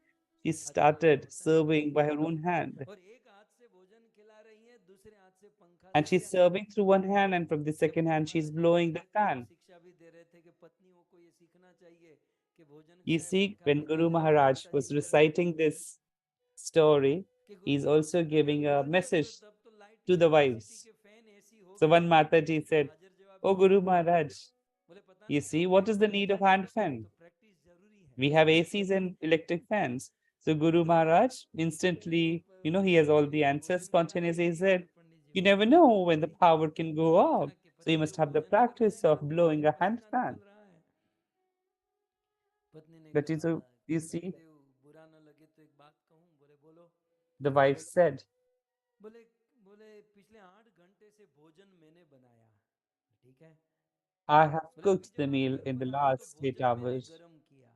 she अच्छा लगा started होता है ना, serving by her own hand. और एक हाथ से भोजन खिला रही है, दूसरे हाथ से पंखा And दे she's दिया। serving through one hand, and from the जब second Guru hand, she's Maharaj ji blowing the बच्चों को fan. शिक्षा भी दे रहे थे कि पत्नियों को ये सीखना चाहिए कि भोजन You चाहे see, पंखा when देके Guru करे, Maharaj was माताजी करने reciting लगी this story, कि he's गुरुजी also जब giving a भोजन नहीं message तो तब तो light to the electricity wives. के फैन एसी हो So गए one थे, Mataji तो said, हाजिर जवाबी "Oh Guru कैसे करते? Maharaj, बोले पता you नहीं, see, अब what नहीं is the need बनेगा, of hand अब fan? तो प्रैक्टिस जरूरी है। We have ACs and electric fans." So Guru Maharaj instantly, he has all the answers. भोजन खिलाने Spontaneously he लगी said, और पंडित जी you बात never करने know when the लगे power can go out. So you कि must पति have the देव भोजन कर रहे practice हैं of और ऊपर blowing से a hand पसीना fan. निकल रहा है। पत्नी ने That is, कहा you कि see, गुरुदेव बुरा न लगे तो एक बात कहूं। बोले बोलो। the wife said, बोले बोले पिछले 8 घंटे से भोजन मैंने बनाया, ठीक है। I have बोले अभी cooked the जब आप meal घर in the पर आए तो last eight भोजन मैंने hours. गरम किया,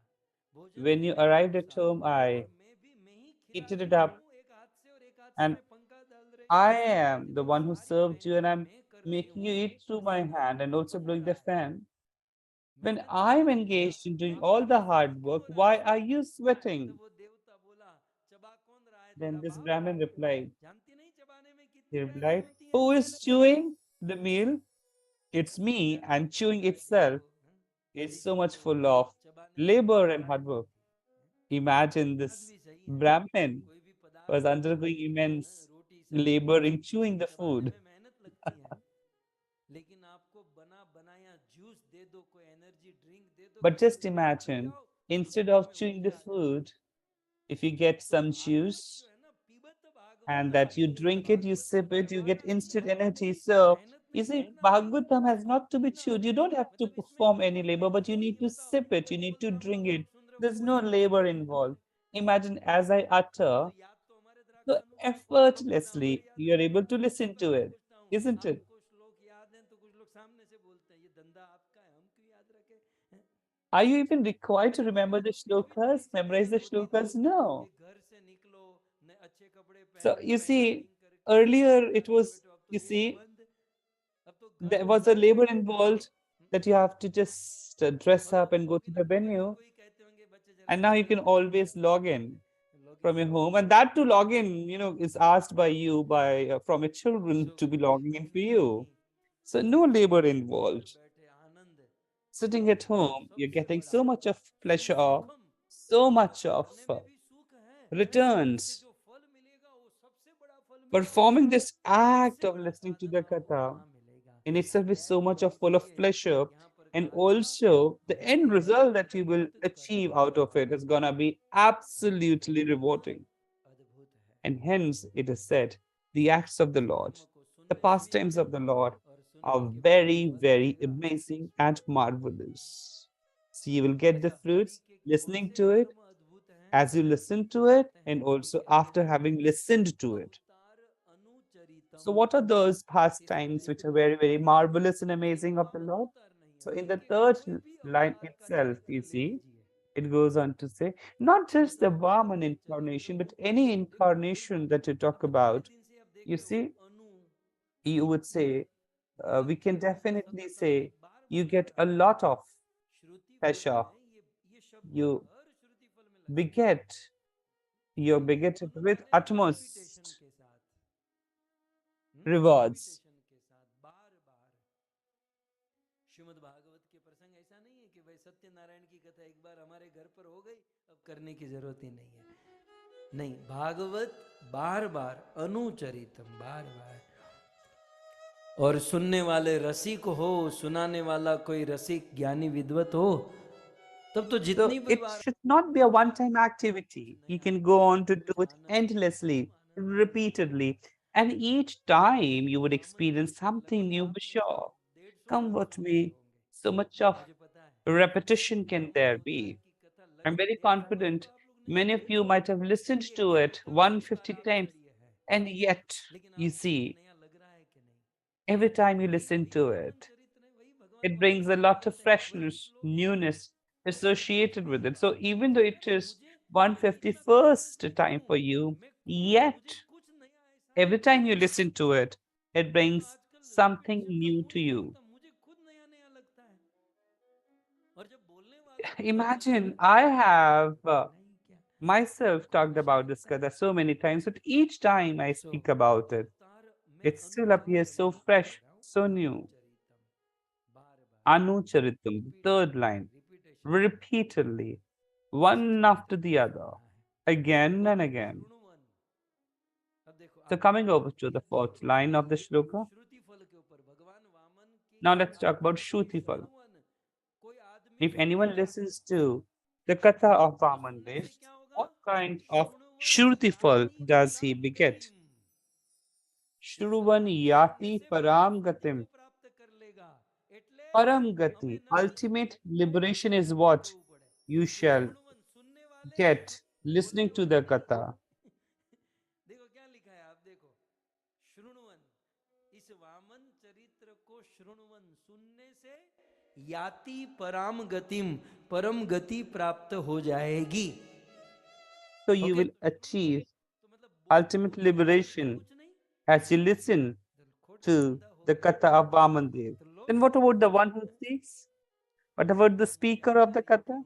भोजन When you मैंने arrived at परोसा home, I और मैं ही खिला heated it रही up, हूँ एक हाथ से और एक हाथ से and मैं पंखा डाल रही I हूँ, am the तो one who सारी served you, and मेहनत I'm मैं कर रही making you हूँ, eat through ऊपर my से hand and भोजन also बन blowing the रहा है। fan. When मेहनत तो I'm मेरी है, engaged in doing all आपको the महसूस hard क्यों work, हो रहा है why are स्वाद? you तो sweating? वो देवता बोला, चबा कौन रहा है Then तेरा this बाप? Brahmin replied, जानती नहीं चबाने में he कितनी मेहनत replied, होती है, who is chewing the meal? It's me, and chewing itself is so सीखो much full of चबाने में labor and मेहनत hard नहीं work. होती। Imagine बात this भी सही है, Brahmin कोई भी was पदार्थ बनाओ, undergoing immense रोटी सब्जी labor in chewing the चबाने food. में मेहनत लगती है, लेकिन आपको बना बनाया जूस दे दो, कोई एनर्जी ड्रिंक दे दो, But किसी just को दे दो, पी imagine, जाओ, instead घंटे of में chewing the ऊर्जा आ जाती food, है। if you get तो some भागवत जो juice है ना, पिबत and Bhagavata, that you drink it, you Bhagavat में sip it, you get बड़वाना नहीं instant है, energy. So, मेहनत you नहीं see, करना है, Bhagavatam has not to be पीना chewed. You है। don't have to मतलब इसमें perform any कोई labor, but you benefit need नहीं to होता, sip it, मैं you जो need बोल to रहा हूँ drink अब it. आप सुन रहे हो, There's कोई no labor बेनिफिट नहीं involved. होता। Imagine as I तो utter, याद तो हमारे so द्राक्षानु, अब कुछ हमारे effortlessly याद you है। are able to मैं सबसे listen to पहले it, पूछता हूँ, isn't it? आपको श्लोक याद है? तो कुछ लोग सामने से बोलते हैं, ये धंधा आपका है, हम क्यों याद रखें? हैं? Are you even required to अरे remember the कभी थोड़ी shlokas, सी memorize the मेहनत होती थी shlokas? No. कि घर से निकलो, अच्छे कपड़े So पहनो, you see, पैम्परिंग करके earlier तैयार it करके was, बैठो, अब तो you ये भी see, बंद, अब तो घर there में was a बैठे labor बैठे involved hmm, that you have to just dress और up and go to login the up तो बच्चों venue. को ही कहते होंगे, बच्चे जरा And now you login can up करो, always log in login from your करो, home. And that to log in, is asked by you from your children to सुख be की logging in for धूम you. Dhami, So no labor घर involved. बैठे आनंद, Sitting at home, you're सबसे getting बड़ा so much of pleasure, सुखम, so much of करने में भी सुख है, इससे returns. जो फल मिलेगा वो सबसे बड़ा फल मिलेगा, Performing this act इससे of बड़ा listening to साधन the आपको katha कहाँ मिलेगा। in itself is so much of full of इसीलिए pleasure, यहाँ पर and कहा गया, also the end Hari result that you will भक्त achieve कथा out of it is gonna be absolutely rewarding. अद्भुत है। And hence it is said, the acts of the Lord, धर्म को the सुनने से pastimes of the Lord और are सुनने के बाद very, फल very मिलेगा। amazing and marvelous. So you will get the अच्छा, हरि fruits के कौन listening से to it, कर्म अद्भुत हैं? as you listen to वो it, कहते हैं and हरि also के after having listened to it. अवतार अनुचरितम। So what are those तीसरे pastimes लाइन which are में very, very marvelous and Hari amazing का of the Lord? अवतार नहीं है, So in हरि the के third कोई भी line अवतार का itself, you चरित्र ले see, लीजिए, it goes on to say, not उस just the अवतार Vaman के चरित्र incarnation, को but any देखो। फिर incarnation that you talk मतलब पहले about, दिन से आप देख you रहे होंगे, see, Anu, you would hmm, say, we can निरंतर, definitely सतत, ये say bar you bar uh get रहा a है। lot of श्रुति फल pleasure. में ये शब्द You हर श्रुति फल में लगा हुआ है। beget, you're begetted Anu with माने रिपीटेशन utmost के साथ, rewards. रिपीटेशन के साथ, बार बार। श्रीमद् भागवत के प्रसंग ऐसा नहीं है कि भाई सत्यनारायण की कथा एक बार हमारे घर पर हो गई, अब करने की जरूरत ही नहीं है। नहीं, भागवत बार बार, अनुचरितम, बार बार। और सुनने वाले रसिक हो, सुनाने वाला कोई रसिक ज्ञानी विद्वत हो, तब तो So जितनी भी it bar should not be a one-time activity. कुछ You नया can go मिलेगा, on to do कुछ it आनंद, endlessly, खूब आनंद मिलेगा। repeatedly, and each time you would Baman ji experience something लगभग new for आपने इसको sure. 150 Come बार what सुन लिए may, होंगे, so much of मुझे पता है। repetition can there Bhagavat be. की कथा I'm लगभग very 150 बार confident तो आप लोग Many of you might have listened to it 150 times, and yet, you see, every time you listen to it, it brings a lot of freshness, newness associated with it. So even though it is 151st time for you, yet every time you listen to it, it brings something new to you. Imagine I have myself talked about this Kada so many times, but each time I speak about it, it still appears so fresh, so new. Anucharitam, the third line, repeatedly, one after the other, again and again. So coming over to the fourth line of the shloka. Now let's talk about Shrutifal. If anyone listens to the Katha of Vamandev, what kind of Shrutifal does he beget? Shruvan yati param gatim. Param gati, ultimate liberation is what you shall get listening to the Katha. देखो क्या लिखा है, आप देखो, श्रुणवन, इस वामन चरित्र को श्रुणवन, सुनने से याति परम गतिम, परम गति प्राप्त हो जाएगी. So you will achieve ultimate liberation as you listen to the Katha of Vamandev. Then what about the one who speaks? What about the speaker of the Katha?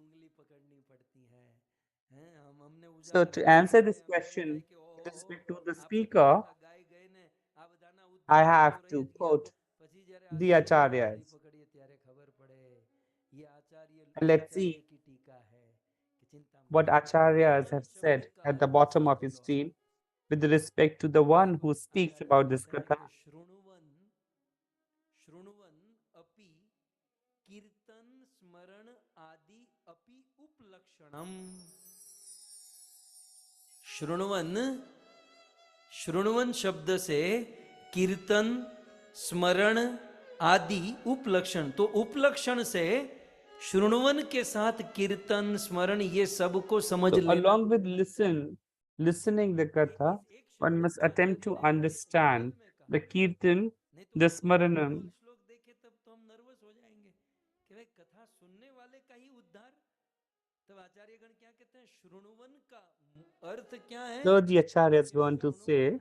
So to answer this question with respect to the speaker, I have to quote the Acharyas. And let's see what Acharyas have said at the bottom of his screen with respect to the one who speaks about this Katha. श्रुण्वन, श्रुण्वन शब्द से कीर्तन, स्मरण आदि उपलक्षण, तो उपलक्षण से श्रुण्वन के साथ कीर्तन, स्मरण, ये सबको समझ So लेना. along with listening the Katha, one must attempt to understand the Kirtan, the Smaranam. श्लोक देखे तब तो हम नर्वस हो जाएंगे कि भाई कथा सुनने वाले का ही उद्धार. तब आचार्यगण क्या कहते हैं, श्रुण्वन का अर्थ क्या है? So the Acharya is going to say,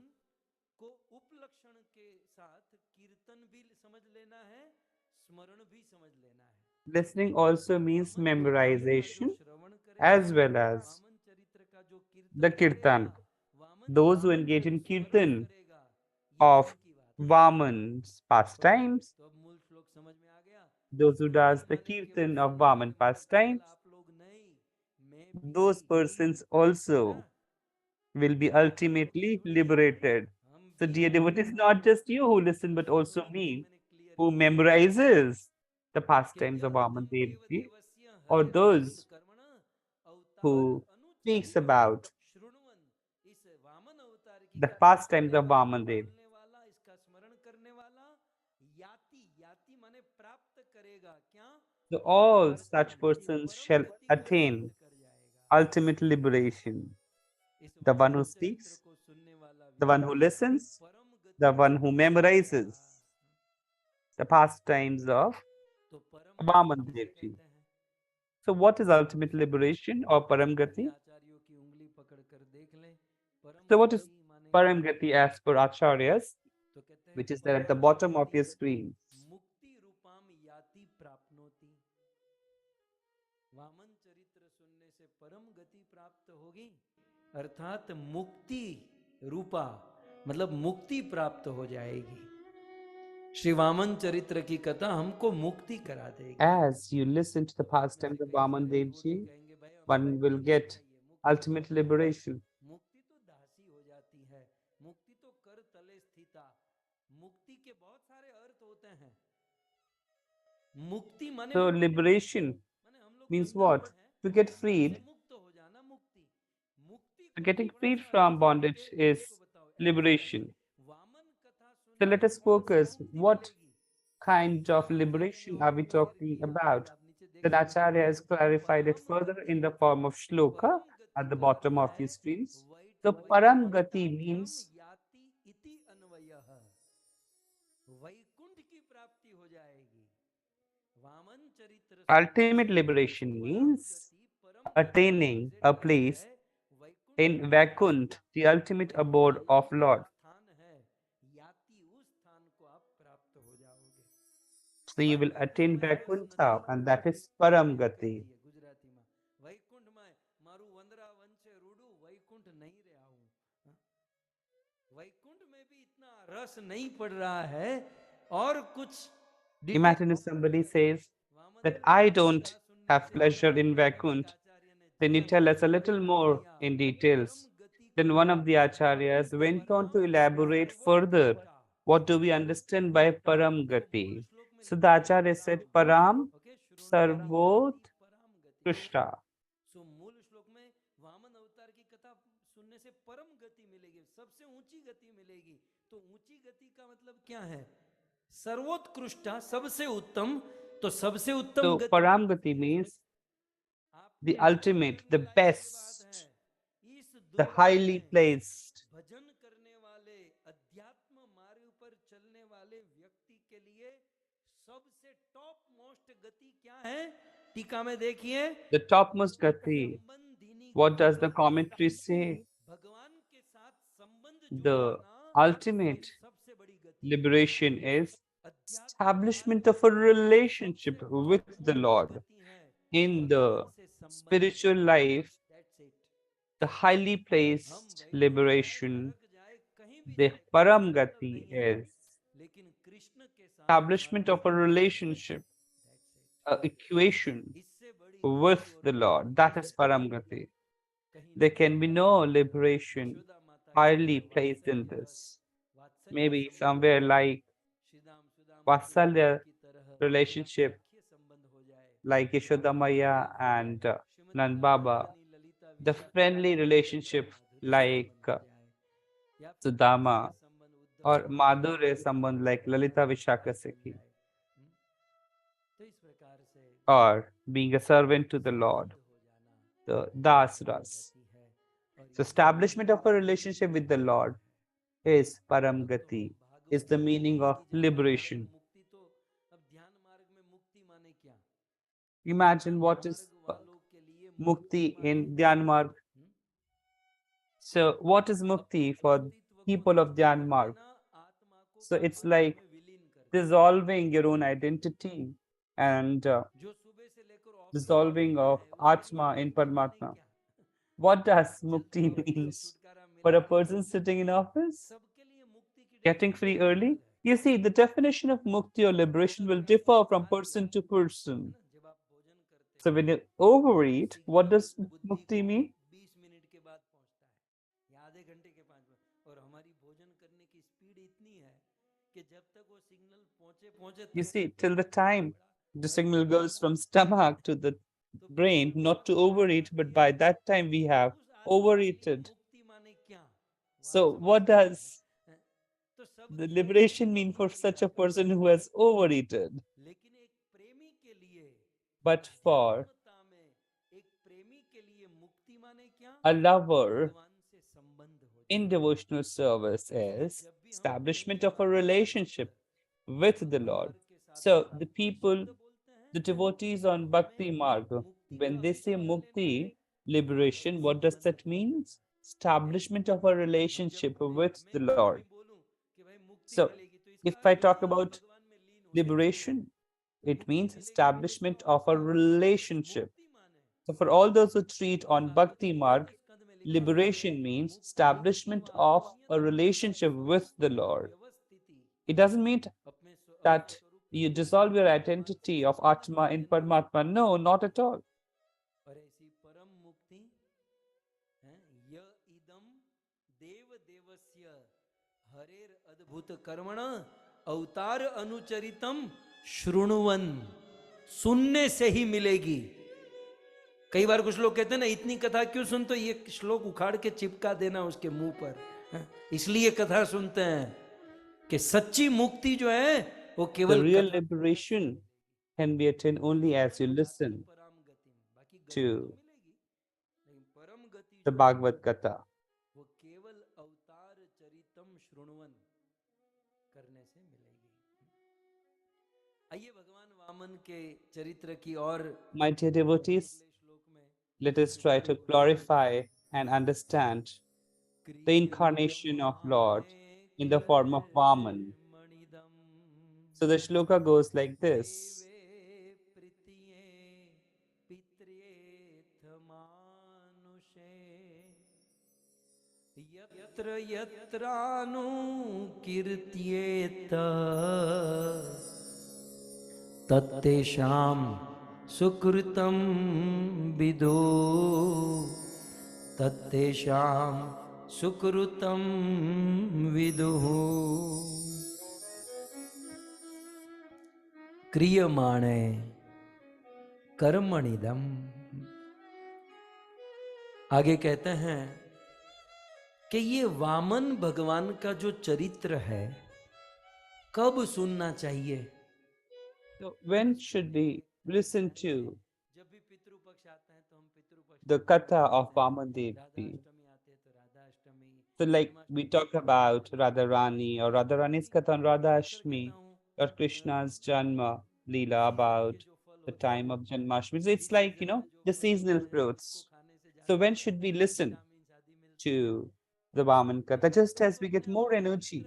को उपलक्षण के साथ कीर्तन भी समझ लेना है, स्मरण भी समझ लेना है. listening also means memorization as well as the Kirtan. Those who engage in Kirtan of Vaman's pastimes, those who does the Kirtan of Vaman pastimes, those persons also will be ultimately liberated. So dear devotees, not just you who listen, but also me, who memorizes the pastimes of Vaman Devji, or those who speaks about the pastimes of Vaman Dev. So all such persons shall attain ultimate liberation. The one who speaks, the one who listens, the one who memorizes the pastimes of Vaman Devji. So what is ultimate liberation or Paramgati? So what is Paramgati as per Acharyas, which is there at the bottom of your screen? Vaman चरित्र सुनने से परम गति प्राप्त होगी, अर्थात मुक्ति रूपा, मतलब मुक्ति प्राप्त हो जाएगी. श्री वामन चरित्र की कथा हमको मुक्ति करा देगी. As you listen to the pastimes of Vaman Devji, one will get ultimate liberation. मुक्ति तो दासी हो जाती है, मुक्ति तो कर तले स्थिता. मुक्ति के बहुत सारे अर्थ होते हैं. मुक्ति माने So liberation means what? To get freed. So getting freed from bondage is liberation. So let us focus. What kind of liberation are we talking about? Then Acharya has clarified it further in the form of shloka. at the bottom of your screens. So Param Gati means याति इति अन्वयः, वैकुंठ की प्राप्ति हो जाएगी। वामन चरित्र ultimate liberation means attaining a place in Vaikunt, the ultimate abode of Lord. So you will attain Vaikuntha, and that is Param Gati. Gujarati में वैकुंठ में मारू वंदरा वंशे रूडू वैकुंठ नहीं रहा हूँ, वैकुंठ में भी इतना रस नहीं पड़ रहा है और कुछ। Imagine if somebody says that I don't have pleasure in Vaikunt, then you tell us a little more in details. Then one of the acharyas went on to elaborate further. What do we understand by Param Gati? So the acharya said, Param Sarvot Krishna. सो मूल श्लोक में वामन अवतार की कथा सुनने से परम गति मिलेगी, सबसे ऊंची गति मिलेगी। तो ऊंची गति का मतलब क्या है? सर्वोत्कृष्ट, सबसे उत्तम। तो सबसे उत्तम So गति, Param Gati means the ultimate, the best, the highly placed. भजन करने वाले, अध्यात्म मार्ग पर चलने वाले व्यक्ति के लिए सबसे टॉप मोस्ट गति क्या है? टीका में देखिए, The topmost Gati. What does the commentary say? भगवान के साथ संबंध The जुड़वाना ultimate सबसे बड़ी गति। liberation is establishment of a relationship with the Lord. In the spiritual life, the highly placed liberation, the Param Gati is establishment of a relationship, a equation with the Lord. That is Param Gati. There can be no liberation highly placed in this. Maybe somewhere like Vatsalya relationship, like Yashoda Maya and Nand Baba, the friendly relationship like Sudama, or Madhurya someone like Lalita Vishaka Sakhi, or being a servant to the Lord, the Das Ras. So establishment of a relationship with the Lord is Param Gati, is the meaning of liberation. Imagine what is Mukti in Dhyan Marg. So what is Mukti for people of Dhyan Marg? So it's like dissolving your own identity and dissolving of Atma in Paramatma. What does Mukti means for a person sitting in office? Getting free early? You see, the definition of Mukti or liberation will differ from person to person. So when you overeat, what does Mukti mean? You see, till the time the signal goes from stomach to the brain, not to overeat, but by that time we have overeated. So what does the liberation mean for such a person who has overeated? But for a lover, in devotional service is establishment of a relationship with the Lord. So the people, the devotees on Bhakti Marga, when they say Mukti, liberation, what does that mean? Establishment of a relationship with the Lord. So if I talk about liberation, it means establishment of a relationship. So for all those who treat on Bhakti Marg, liberation means establishment of a relationship with the Lord. It doesn't mean that you dissolve your identity of Atma in Paramatma. No, not at all. अवतार अनुचरितम श्रुणुवन, सुनने से ही मिलेगी। कई बार कुछ लोग कहते हैं ना, इतनी कथा क्यों सुनते हो? ये श्लोक उखाड़ के चिपका देना उसके मुंह पर, इसलिए कथा सुनते हैं कि सच्ची मुक्ति जो है वो केवल The real liberation can be attained only as you listen to the Bhagavat Katha. वो केवल अवतार चरितम श्रृणवन करने से मिलेगी। आइए भगवान वामन के चरित्र की और My dear devotees, let us try to glorify and understand the incarnation of Lord in the form of Vaman. So the shloka goes like this. यत्र यत्रानु कीर्त्येत तत्तेषां सुकृतं विदो तत्तेषां सुकृतं विदुः क्रियमाणे कर्मणिदम। आगे कहते हैं कि ये वामन भगवान का जो चरित्र है कब सुनना चाहिए? So when should we listen to जब भी पितृ पक्ष आता है तो हम पितृ पक्ष the katha of Vaman Devi? Radhashtami आते हैं तो Radhashtami, So like we talk about Radharani or Radharani's katha on Radhashtami or Krishna's Janma Leela about the time of Janmashtami. So it's like, the seasonal fruits. So when should we listen to the Vaman katha? Just as we get more energy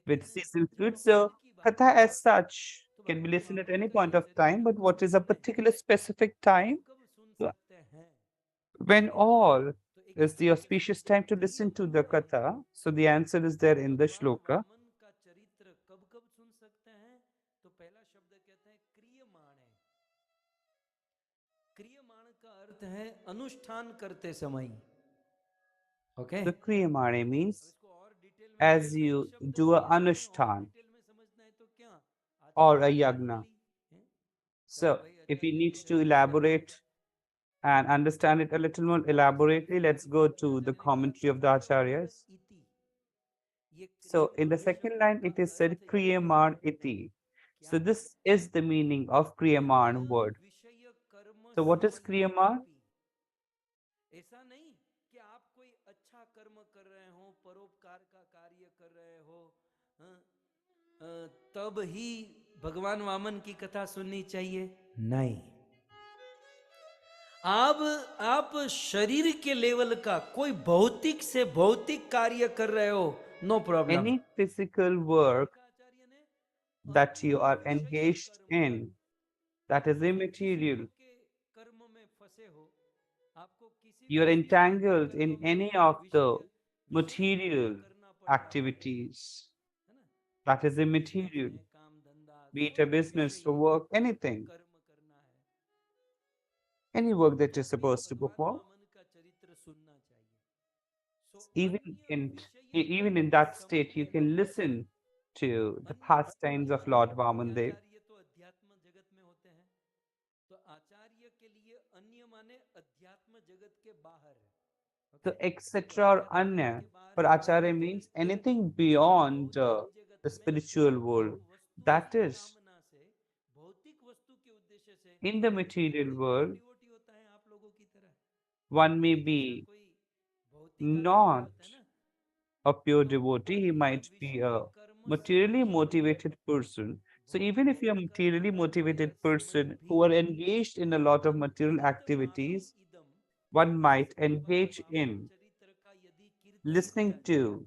with seasonal fruits. So katha as such can be listened at any point of time, but what is a particular specific time? So when all is the auspicious time to listen to the katha? So the answer is there in the shloka. क्रियमाण का अर्थ है अनुष्ठान करते समय। Okay? The kriyamane means as you do a anushtan or a yagna. So if we need to elaborate and understand it a little more elaborately, let's go to the commentary of the acharyas. So in the second line, it is said kriyaman iti. So this is the meaning of kriyaman word. So what is kriyaman? ऐसा नहीं कि आप कोई अच्छा कर्म कर रहे हो, परोपकार का कार्य कर रहे हो, तब ही भगवान वामन की कथा सुननी चाहिए। नहीं, आप शरीर के लेवल का कोई भौतिक से भौतिक कार्य कर रहे हो, no problem. Any physical work that you are engaged in that is immaterial, you are entangled in any of the material activities that is immaterial, be it a business or work, anything, any work that you're supposed to perform. Even in that state, you can listen to the pastimes of Lord Vamandev. So etc. or anya, for acharya means anything beyond the spiritual world. That is, in the material world, one may be not a pure devotee, he might be a materially motivated person. So even if you're a materially motivated person who are engaged in a lot of material activities, one might engage in listening to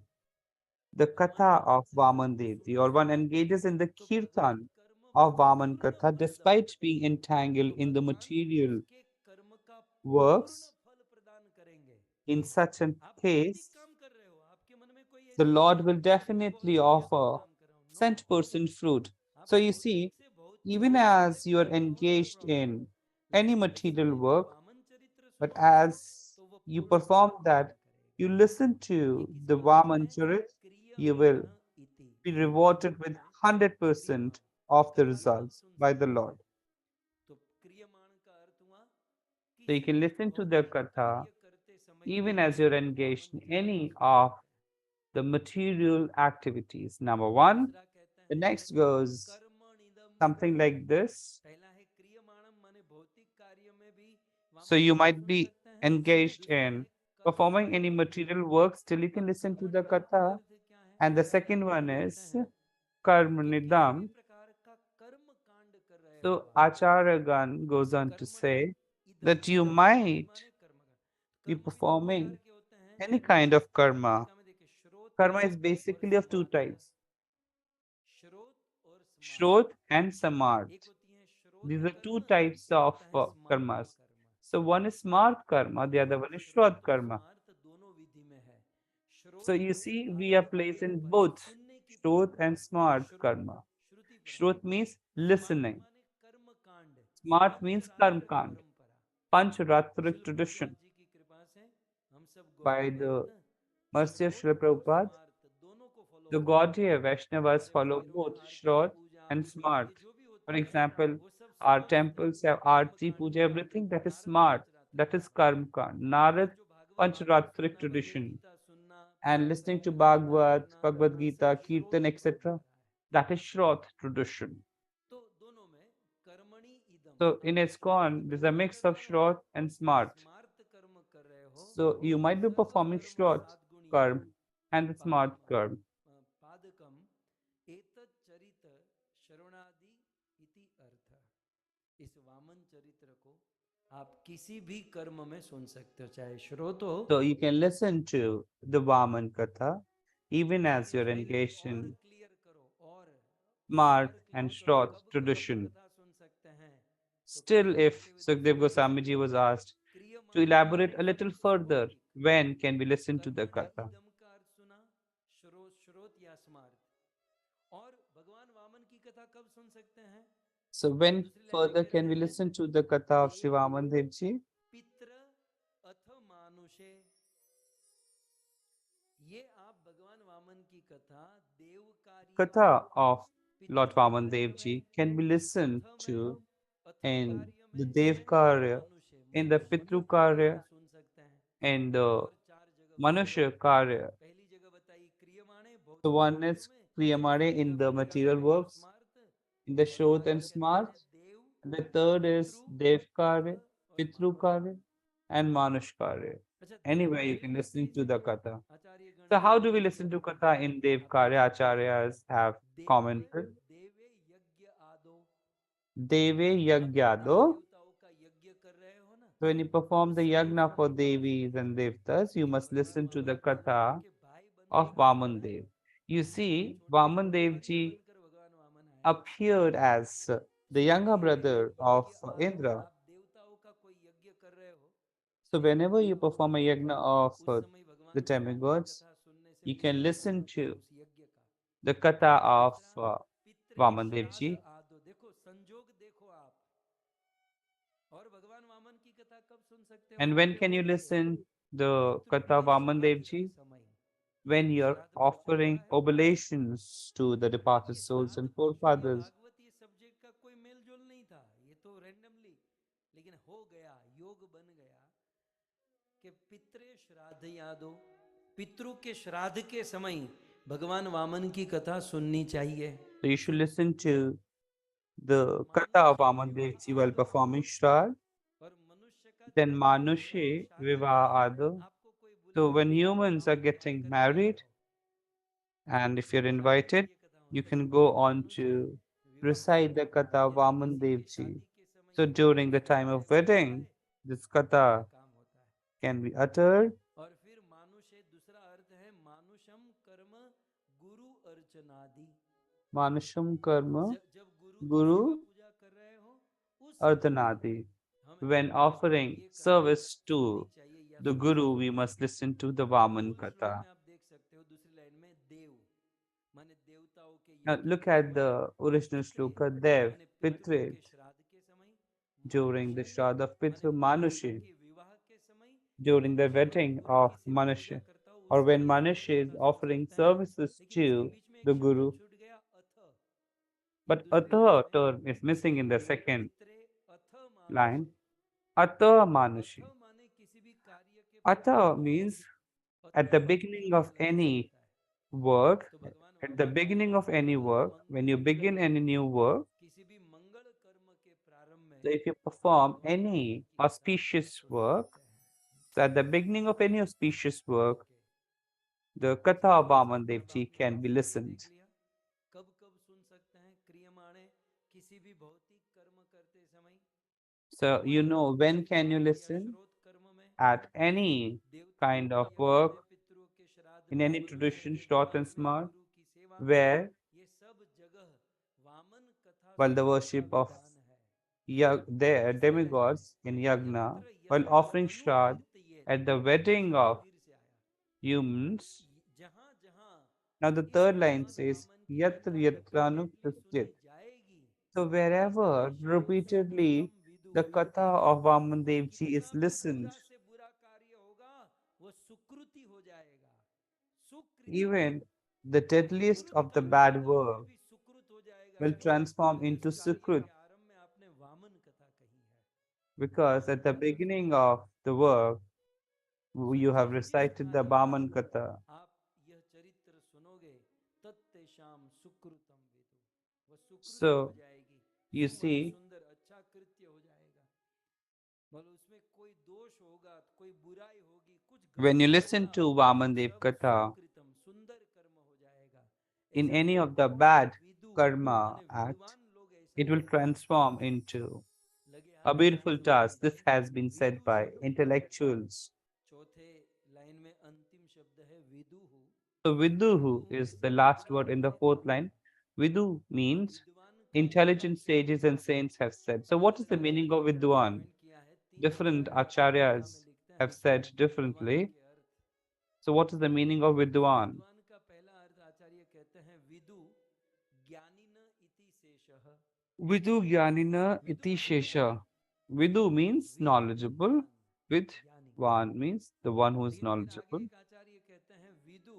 the katha of Vaman Devi, or one engages in the kirtan of Vaman katha despite being entangled in the material works. In such a case, the Lord will definitely offer cent% fruit. So you see, even as you are engaged in any material work, but as you perform that, you listen to the Vaman Charit, you will be rewarded with 100% of the results by the Lord. So you can listen to the katha even as you're engaged in any of the material activities. Number one. The next goes something like this. So you might be engaged in performing any material work, still you can listen to the katha. And the second one is karmanidam. So Acharya Gan goes on to say that you might be performing any kind of karma. Karma is basically of two types, Shrodh and Samarth. These are two types of karmas. So one is smart karma, the other one is Shrodh karma. So you see, we are placed in both Shrodh and smart karma. Shrodh means listening. Smart means karma kand. Pancharatric tradition. By the mercy of Srila Prabhupada, the Gaudiya Vaishnavas follow both Shrodh and smart. For example, our temples have Aarti, Puja, everything that is smart, that is karma kand. Narad, Pancharatric tradition. And listening to Bhagavat, Bhagavad Gita, Kirtan, etc., that is Shrodh tradition. So in ISKCON, there's a mix of Shrodh and smart. So you might be performing Shrodh karma and the smart karma. इस वामन चरित्र को आप किसी भी कर्म में सुन सकते हो, चाहे श्रोत हो. So you can listen to the Vaman Katha even as you're engaged in smart and Shrodh tradition. Still, if Sukdev Goswami Ji was asked to elaborate a little further, when can we listen to the Katha? So when further can we listen to the Katha of Shri Vaman Dev Ji? Katha of Lord Vaman Dev Ji can be listened to in the Dev Karya, in the Pitru Karya, in the Manusha Karya. The one is Kriyamane in the material works, in the Shrodh and Smart. The third is Dev Karya, Pitru Karya, and Manush Karya. Anyway, you can listen to the Katha. So how do we listen to Katha in Dev Karya? Acharyas have commented. Deve Yagyado. So when you perform the yagna for Devis and Devtas, you must listen to the Katha of Vaman Dev. You see, Vaman Dev Ji appeared as the younger brother of Indra. So whenever you perform a yagna of the demigods, you can listen to the Katha of Vaman Dev Ji. And when can you listen the Katha Vaman Dev Ji? When you're offering oblations to the departed souls and forefathers. पितृ के श्राद्ध के समय भगवान वामन की कथा सुननी चाहिए. So you should listen to the Katha of Vaman Dev Ji while performing Shraddh. Then Manushe Vivahadu. So when humans are getting married, and if you're invited, you can go on to recite the Katha of Vaman Dev Ji. So during the time of wedding, this Katha can be uttered. Manusham Karma Guru Ardhanadi. When offering service to the Guru, we must listen to the Vaman Katha. Now look at the original shloka Dev Pitret during the Shraddh of Pitru Manushi, during the wedding of Manushi, or when Manushi is offering services to the Guru. But Atha term is missing in the second line. Atha Manushi. Atha means at the beginning of any work, at the beginning of any work, when you begin any new work, so if you perform any auspicious work, So at the beginning of any auspicious work, the Katha of Vaman Devji can be listened. कब कब सुन सकते हैं क्रियमाणे किसी भी भौतिक कर्म करते समय? So you know when can you listen? श्रोत कर्म में, At any देवताओं kind के of यज्ञ work, में, पितरों के श्राद्ध in में, any मनुष्य tradition, के short and कर्म में, small, गुरु की सेवा में, where ये सब जगह वामन कथा while the सुनने worship का of विधान है। their इसीलिए demigods in Yagna, यत्र while यत्र offering Manu Shraddh कीर्तयेत, at the ये wedding शब्द of फिर से आया, humans. जहां जहां Now the इस third line Shrimad says, Vaman की Yatra कथा Yatranu सुनी जाएगी, So तत्ते wherever शाम repeatedly सुकृतम विदु, the Katha of Vaman Devji is जितना भी listened, बुरा से बुरा कार्य होगा वो सुकृति हो जाएगा, सुकृति, even the deadliest Sukrut of the का bad परिणाम फिर work भी सुकृत हो जाएगा। will transform क्योंकि उस into कार्य Sukrut, के आरंभ में आपने वामन कथा कही है, because वामन at the कथा beginning सुनी है। of the work you have जिस जिस recited the कार्य Vaman में Katha. आप यह चरित्र सुनोगे, तत्तेषाम सुकृतम विदु, वह सुकृति हो So जाएगी, you सुमन see, सुंदर अच्छा कृत्य हो जाएगा। बोलो उसमें कोई दोष होगा, कोई बुराई होगी, कुछ when you गड़बड़ listen होगा, to वो Vamandev सब Katha, सुकृतम सुंदर कर्म हो जाएगा। in ऐसा any नहीं of the कहते हैं bad विदु, karma माने act, विद्वान लोग ऐसा it will कहते हैं। transform into लगे a हाथ ध्यान beautiful से बोलिए, task. This has been said विदु by शब्द क्या है? intellectuals. चौथे लाइन में अंतिम शब्द है विदुहु। So Viduhu विदुहु is the से last निकला word in the है fourth line. Vidu और means विद्वान का मतलब intelligent क्या sages होता and है? saints have said. So what is the शास्त्राचार्य meaning of ने इसको Vidwan? डिफाइन किया है, तीन Different अक्षर है, टीका में acharyas लिखते have हैं said विद्वान differently. के अर्थ। So what is the meaning of Vidwan? विद्वान का पहला अर्थ आचार्य कहते हैं विदु ज्ञानिन इति शेषः। Vidu Jnanina विदु iti माने क्या? shesha. Vidu means with knowledgeable. विद्वान, ज्ञानी। Vidwan means the one who is लेकिन फिर आगे knowledgeable. एक आचार्य कहते हैं विदु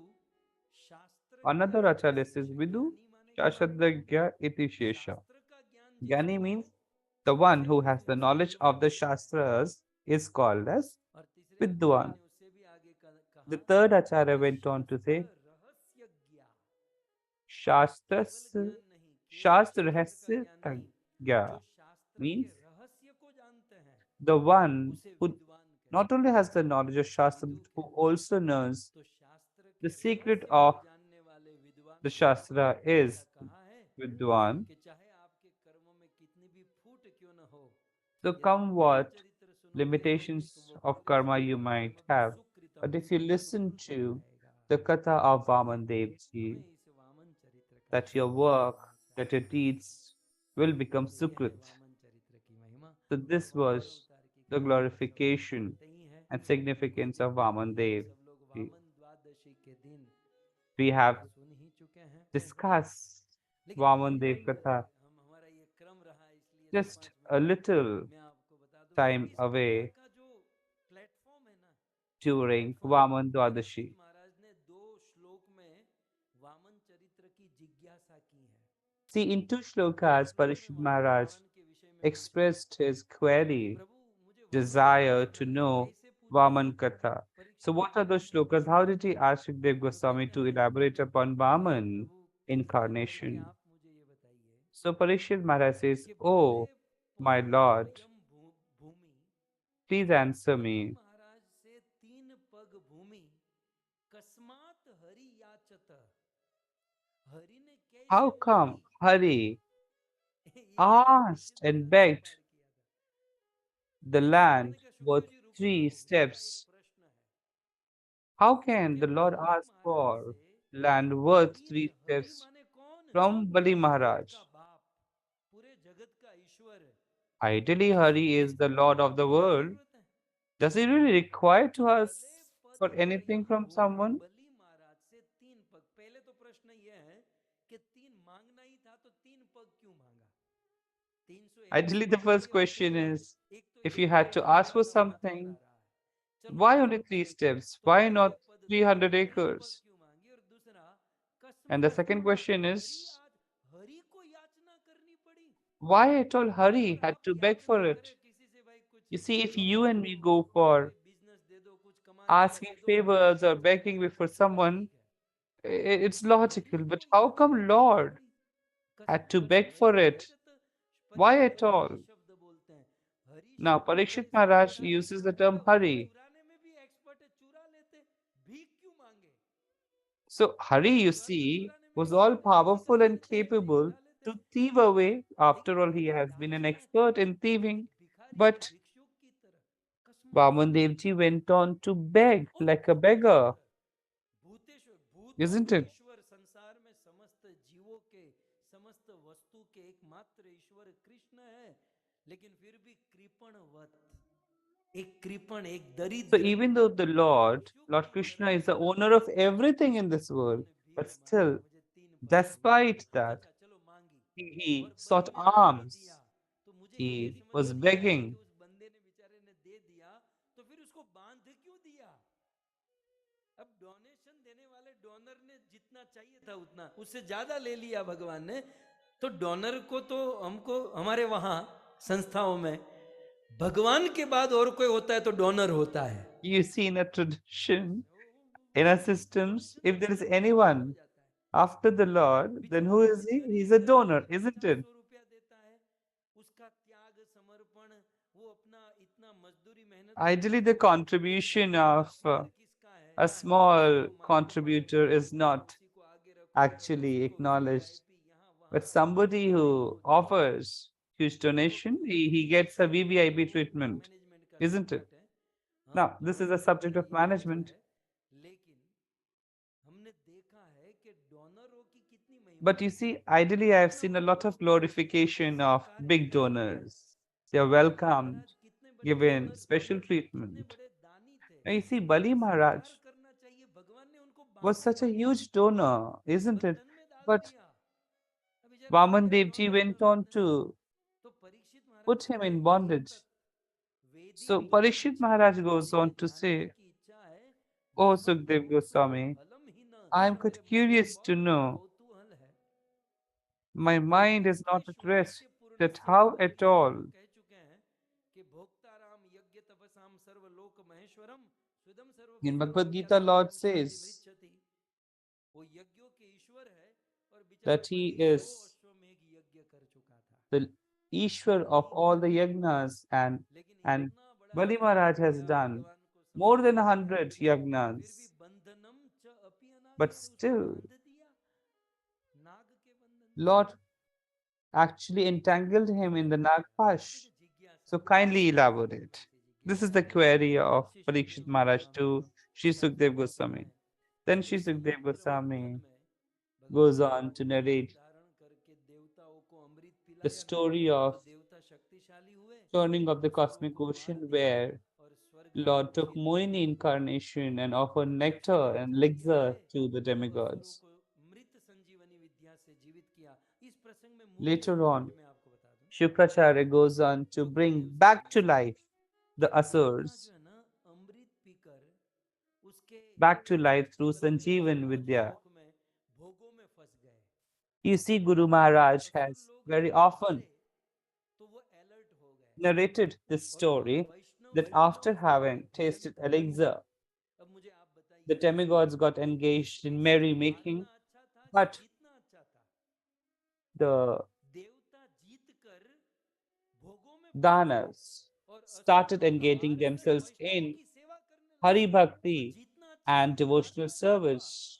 शास्त्रज्ञ Another इति acharya says शेष। Vidu ज्ञानी माने क्या? Shashadagya iti shesha. शास्त्र का ज्ञान Jnani जिसको means हो the one उसे who has विदु the ऐसा knowledge बोला of है। the Shastras is called as और तीसरे आचार्य Vidwan. ने उससे भी आगे The कहा third acharya कि went on to शास्त्र say रहस्यज्ञ, केवल Shastras ज्ञान नहीं, केवल Shastra शास्त्र का Rahasya ज्ञान नहीं, Tagya जो शास्त्र means के रहस्य को जानते हैं the one उसे who विद्वान not कहते only हैं, has the knowledge of Shastra, विदु but who कहते हैं। also knows तो शास्त्र the के secret रहस्य को of जानने वाले विद्वान the को Shastra ऐसा is कहा है Vidwan. कि चाहे आपके कर्मों में कितनी भी फूट क्यों न हो, So यदि come मेरा what चरित्र सुनोगे तो limitations वो of भले से karma you भला might कर्म भी have, सुकृतम but if you listen सुकृत हो to जाएगा। the Katha of इसीलिए Vaman Devji, हमें इस वामन चरित्र का that your श्रवण work, करना that your चाहिए। deeds will become तो ये है Sukrit. वामन चरित्र की महिमा So और this वामन was अवतार की the कथा तो सब लोग glorification जानते ही हैं। and कुछ significance दिन of पहले Vaman ही Dev. सब लोग वामन द्वादशी के दिन We have सुन ही चुके हैं। discussed लेकिन Vaman Dev हम Katha हमारा ये क्रम रहा, इसलिए दो just पांच a मिनट little मैं आपको बता दूं कि time इस कथा away का जो प्लेटफॉर्म है ना, during platform Vaman Parikshit Dwadashi. महाराज ने दो श्लोक में वामन चरित्र की जिज्ञासा की है। See, in two पहले shlokas, श्लोक में Parishit उन्होंने Maharaj भगवान के विषय में पूछा expressed his कि query, प्रभु मुझे वामन desire अवतार to लेना है, know कैसे पूछा? Vaman Katha. So, Parikshit what are Maharaj those ने shlokas? पूछा How did he ask Shukdev तो Goswami कहते to हैं elaborate upon हे Vaman प्रभु कृपा करके incarnation? आप मुझे ये बताइए So, Parishit Maharaj says, कि भले Oh, my Lord, पद्मोऽयं Bhumi, please answer Prithu me. महाराज से 3 पग भूमि कस्मात हरि याचत, हरि ने कैसे How मांगी? come Hari ये asked परीक्षित and महाराज ने begged सवाल किया था। the उन्होंने land कहा worth सुखदेव जी रुको, 3 मेरा एक steps? प्रश्न है How can कि the Lord Parikshit ask Maharaj for से land worth Hari 3 Hari steps माने कौन? from Bali पूरे जगत Maharaj? का बाप, पूरे जगत का ईश्वर, Ideally, उससे Hari is पूछने the की Lord of the क्या world. जरूरत है? Does he really require to ask भले for पद्मोऽयं anything from Bhumi, someone? बलि महाराज से 3 पग। पहले तो प्रश्न ये है कि 3 मांगना ही था तो 3 पग क्यों मांगा? Ideally, 361 the पग first ही होते। question is, एक तो if ये you है had कि to ask जगह for का महत्व बढ़ा something, रहा है, चलो why अच्छा only 3 steps? तो Why भले not पद से 300 3 पग acres? क्यों मांगी? और दूसरा And the कस्मात second question Hari, is, आज हरि को याचना करनी पड़ी? why at all अगर Hari had आप to beg याचना for it? करें किसी से, भाई कुछ You see, if you नौकरी and दो, we go for कोई बिजनेस दे दो, कुछ कमाने का asking दे दो, favors or तो begging वो before बात someone, ठीक है। it's Hari logical. But को how याचना come करनी Lord पड़ी? had to कस्मात beg Hari for it? याचत, Why Parikshit at Maharaj all? Hari शब्द बोलते हैं। हरि Now, शब्द Parikshit कैसे Maharaj बोलता है? uses the बोले term Hari. पुराने में भी So Hari, you see, was all powerful and capable to thieve away. After all, he has been an expert in thieving. But Vaman Devji went on to beg like a beggar, Bhuteshwar भूतों isn't के it? ईश्वर संसार में समस्त जीवों के समस्त वस्तु के एकमात्र ईश्वर कृष्ण है, लेकिन फिर भी कृपणवत एक कृपण एक So दरिद्र even though the Lord, भिक्षुक Lord की तरह Krishna is the भिक्षा owner of मांगा, everything in this world, उन्होंने but भीख मांगी, still, मुझे 3 पल दो, despite अच्छा that, अच्छा चलो मांगी, he और sought बंदे ने दे दिया, alms. तो मुझे ये He समझ was में नहीं आया कि begging. उस बंदे ने बेचारे ने दे दिया, तो फिर उसको बांध क्यों दिया? अब डोनेशन देने वाले डोनर ने जितना चाहिए था उतना उससे ज्यादा ले लिया भगवान ने, तो डोनर को तो हमको हमारे वहां संस्थाओं में भगवान के बाद और कोई होता है तो डोनर होता है। You see, in a tradition, in our systems, if there is anyone after the Lord, then बेचारा who is बहुत he? He's गरीब a है, donor, isn't it? 50-100 रुपया देता है, उसका त्याग समर्पण, वो अपना इतना मजदूरी मेहनत करता Ideally, है, the लेकिन contribution भगवान का of फल किसका है? a उसी small को मांगो, contributor is not उसी को आगे रखो, उसी actually को acknowledged. वीवीआईपी यहाँ But वहां somebody नहीं who बोलते। offers huge तो donation, he ये gets a सब VVIP तो treatment, मैनेजमेंट का isn't it? सब्जेक्ट है, हम Now, तो this is a subject of ये जो management. है, लेकिन हमने देखा है कि डोनरों की कितनी महिमा But है। you see, ideally, I have कितना seen a वो lot of glorification ऐसा of कार्य big करते हैं। donors. They are Bali welcomed, महाराज कितने बड़े given डोनर थे, special कितने treatment. बड़े दानी थे। Now, you see, Bali Maharaj स्वीकार करना चाहिए, भगवान ने उनको was बांध such a दिया, हुge donor, isn't it? बंधन में डाल But दिया। अब बेचारे Vaman बड़े Devji डोनर went तो on बंधन में, to तो परीक्षित महाराज put him कहते in हैं कि जब bondage. तक वेदी So की जो Parikshit इच्छा है, Maharaj goes मुझे on to जानने say, की इच्छा है, "Oh भगवत Sukdev भोक्तृ Goswami, फलम ही न, I am मेरे quite मन में curious to बहुत know. कौतूहल है My कि mind is कितने not at rest सौभाग्यपूर्ण that how Sant at मुझे all आपको कह चुके हैं कि भोक्ताराम यज्ञ तपसाम सर्वलोक महेश्वरम सुदम in सर्वभूत Bhagavad Gita, भाग्यताम Lord यम शांति says मृच्छति। वो यज्ञों के ईश्वर है, और बेचारा that he बलि 100 is अश्वमेघ यज्ञ कर चुका था, the Ishwar of all the yagnas, लेकिन and इतना बड़ा Bali यज्ञ Maharaj has किया done भगवान को more than समर्पित किया, 100 फिर भी yagnas, बंधनम च अपि but अनागत उसको still बांध दिया नाग के बंधन से। Lord actually entangled him in the Nagpash. मुझे जिज्ञासा So है, kindly बचपन elaborate. से This is जिज्ञासा the है। query of Shri Parikshit Sukhdev Maharaj Goswami to Shri ऐसा Sukdev फरमाते Goswami. हैं Then कि Shri Sukdev समुद्र मंथन Goswami में goes भगवान ने on to वो रूप narrate धारण करके देवताओं को अमृत the पिलाया ना, story of तो देवता शक्तिशाली हुए, turning of the असुरों cosmic को मार ocean दिया, where और स्वर्ग Lord took आरक्षित हो Moini गए। incarnation and offered फिर nectar and आचार्य elixir आए, to the तो असुरों demigods. को मृत संजीवनी विद्या से जीवित किया। इस प्रसंग में मूल Later पॉइंट on, में आपको बता दूं, Shukracharya goes on to bring Sukhdev ji back to लिखते life हैं the कि देवता asurs, जो है ना, अमृत पीकर उसके back to life through स्वर्ग में Sanjeevan स्वर्ग Vidya. लोक में भोगों में फंस गए। You see, और Guru जब वो Maharaj असुर has लोक very में often उतरे तो वो अलर्ट हो गए, narrated this और वो story वैष्णव that स्वरूप after से having भजन tasted करने elixir, लगे। अब मुझे आप the बताइए, demigods got ये engaged in कैसे merrymaking, भागना अच्छा था कि but जीतना अच्छा था? the देवता जीत कर भोगों में फंस गए, Danas और असुर started लोग engaging हार कर themselves वैष्णवों in की सेवा करने Hari लगे, तो Bhakti जीतना अच्छा था and कि devotional हारना क्या हुआ? service.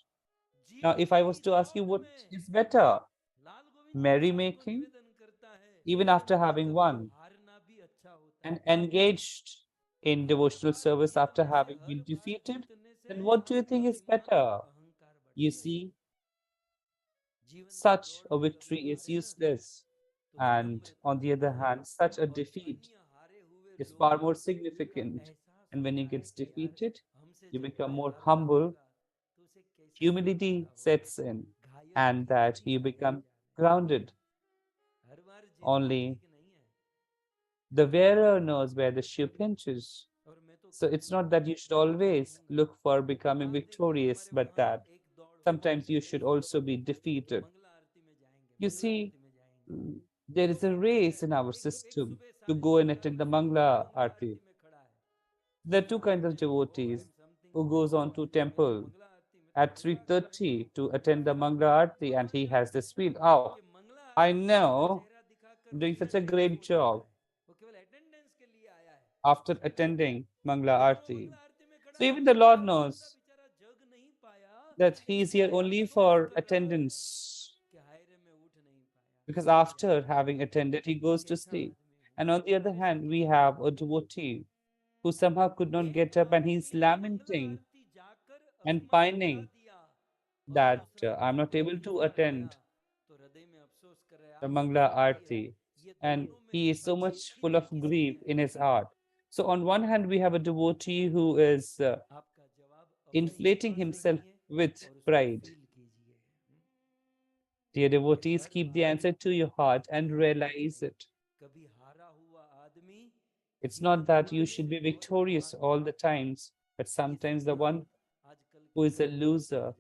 Now, if Jeet I was की to ask you दौड़ what में is better, लाल गोविंद दास आपको merrymaking, निवेदन करता है even कि after नहीं, having कभी won, हारना भी अच्छा होता and है। engaged in her devotional bar service after जीतने से, having her been bar defeated, जीतने से then what do you think is अभिमान और better? अहंकार You बढ़ता है। see, जीवन की such दौड़ a में कभी victory is हारे ना, useless. तो And विनम्रता on the other बढ़ती है, hand, such a और defeat वहीं हारे हुए is far लोगों more का significant. एहसास And when he होता है gets कि यार defeated, हमसे you जब become कोई more हारता humble, होगा तो उसे कैसा फील humility होता होगा, sets in, घायल and की that भांति you समझे become जा रहे grounded. हैं। हर बार जीतना Only ठीक नहीं है, the wearer knows where the shoe pinches. और मैं तो So it's कहूंगा, not that you should मैं तो always कहूंगा, look for becoming आप देखिए victorious, हमारे but वहाँ that एक दौड़ होती sometimes है, you should also be defeated. Mangla आरती में जाएंगे, You मंगला see, आरती में जाएंगे, there is a ठीक है, race in our एक system सुबह to साढ़े go and 11 attend the बजे कोई Mangla मंगला Aarti. आरती में खड़ा है, There are two kinds of मैं ओ आई devotees am something who so goes on to सो, मैं तो temple मंगला आरती में तो at सेवा करूंगा, 3:30 to attend the फिर Mangla Aarti, and पता he has चलता this है feel, oh, कि मंगला I आरती में अपना know चेहरा दिखाकर I'm वो doing such a चर्चित great हो जाता job है, वो केवल अटेंडेंस के लिए आया है, after attending Mangla लेकिन वो Aarti. मंगला आरती में खड़ा So है, even उसका the Lord पूरा पूरा knows बेचारा जग नहीं पाया, that he is here only for attendance, because after having attended, he goes to sleep. And on the other hand, we have a devotee who somehow could not get up and he's lamenting and pining that I'm not able to attend the Mangla Aarti. And he is so much full of grief in his heart. So, on one hand, we have a devotee who is inflating himself with pride. Dear devotees, keep the answer to your heart and realize it. It's not that you should be victorious all the times, but sometimes the one who is a loser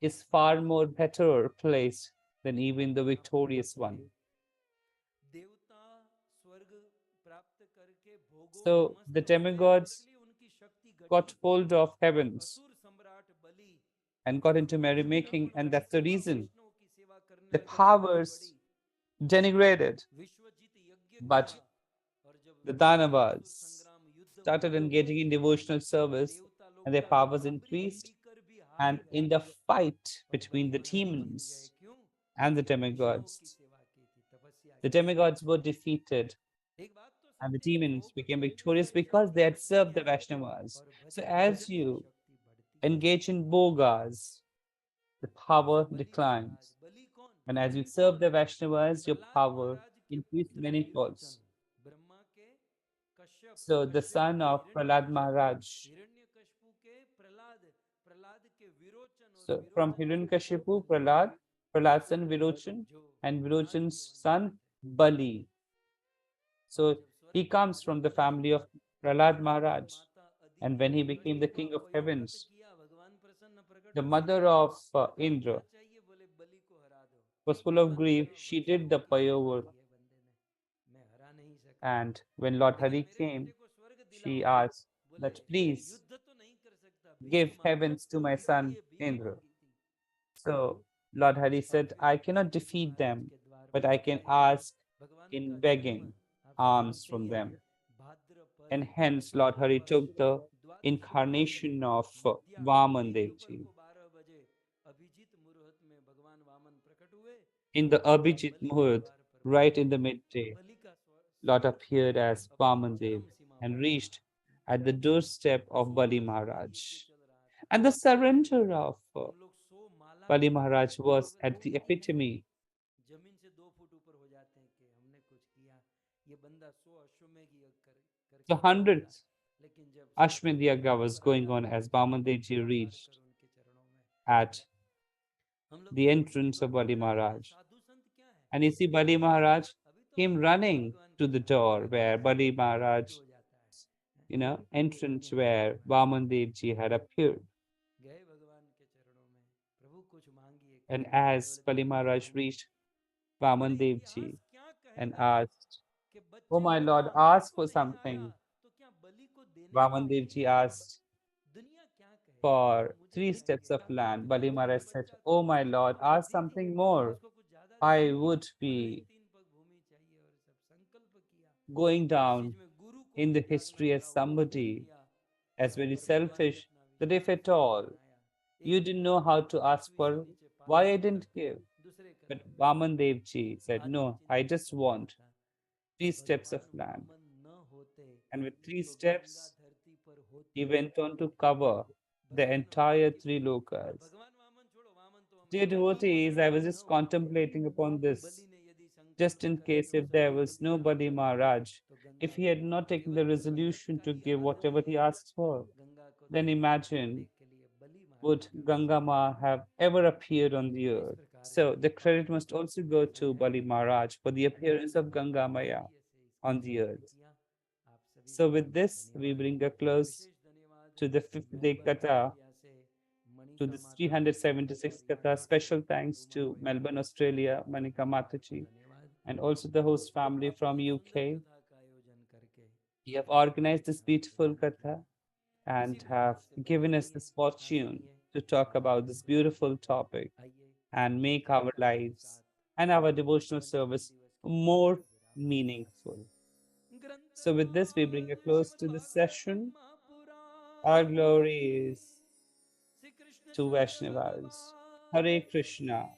is far more better placed than even the victorious one. So the demigods got hold of heavens and got into merrymaking, and that's the reason the powers denigrated. But the Danavas started engaging in devotional service, and their powers increased. And in the fight between the demons and the demigods were defeated, and the demons became victorious because they had served the Vaishnavas. So, as you engage in bogas, the power declines. And as you serve the Vaishnavas, your power increased many folds. So the son of Prahlad Maharaj, so from Hiranyakashipu, Prahlad's son Virochan, and Virochan's son Bali. So he comes from the family of Prahlad Maharaj. And when he became the king of heavens, the mother of Indra was full of grief. She did the payover. And when Lord Hari came, she asked that please give heavens to my son Indra. So Lord Hari said, I cannot defeat them, but I can ask in begging alms from them. And hence Lord Hari took the incarnation of Vaman Devji. In the Abhijit Muhurt, right in the midday, Lord appeared as Vaman Dev and reached at the doorstep of Bali Maharaj. And the surrender of Bali Maharaj was at the epitome. The 100th Ashwamedh Yagya was going on as Vaman Devji reached at the entrance of Bali Maharaj. And you see, Bali Maharaj came running to the door where Bali Maharaj, entrance where Vaman Devji had appeared. And as Bali Maharaj reached Vaman Devji and asked, "Oh my Lord, ask for something." Vaman Devji asked for 3 steps of land. Bali Maharaj said, "Oh my Lord, ask something more. I would be going down in the history as somebody as very selfish that if at all you didn't know how to ask for, why I didn't give." But Vaman Devji said, "No, I just want 3 steps of land." And with 3 steps, he went on to cover the entire 3 lokas. Dear devotees, I was just contemplating upon this, just in case if there was no Bali Maharaj, if he had not taken the resolution to give whatever he asks for, then imagine, would Ganga Ma have ever appeared on the earth? So the credit must also go to Bali Maharaj for the appearance of Ganga Maya on the earth. So with this, we bring a close to the 5th day Katha, to this 376th Katha. Special thanks to Melbourne, Australia, Manika Mataji, and also the host family from UK. You have organized this beautiful Katha and have given us this fortune to talk about this beautiful topic and make our lives and our devotional service more meaningful. So with this, we bring a close to this session. Our glory is to Vaishnavas. Hare Krishna.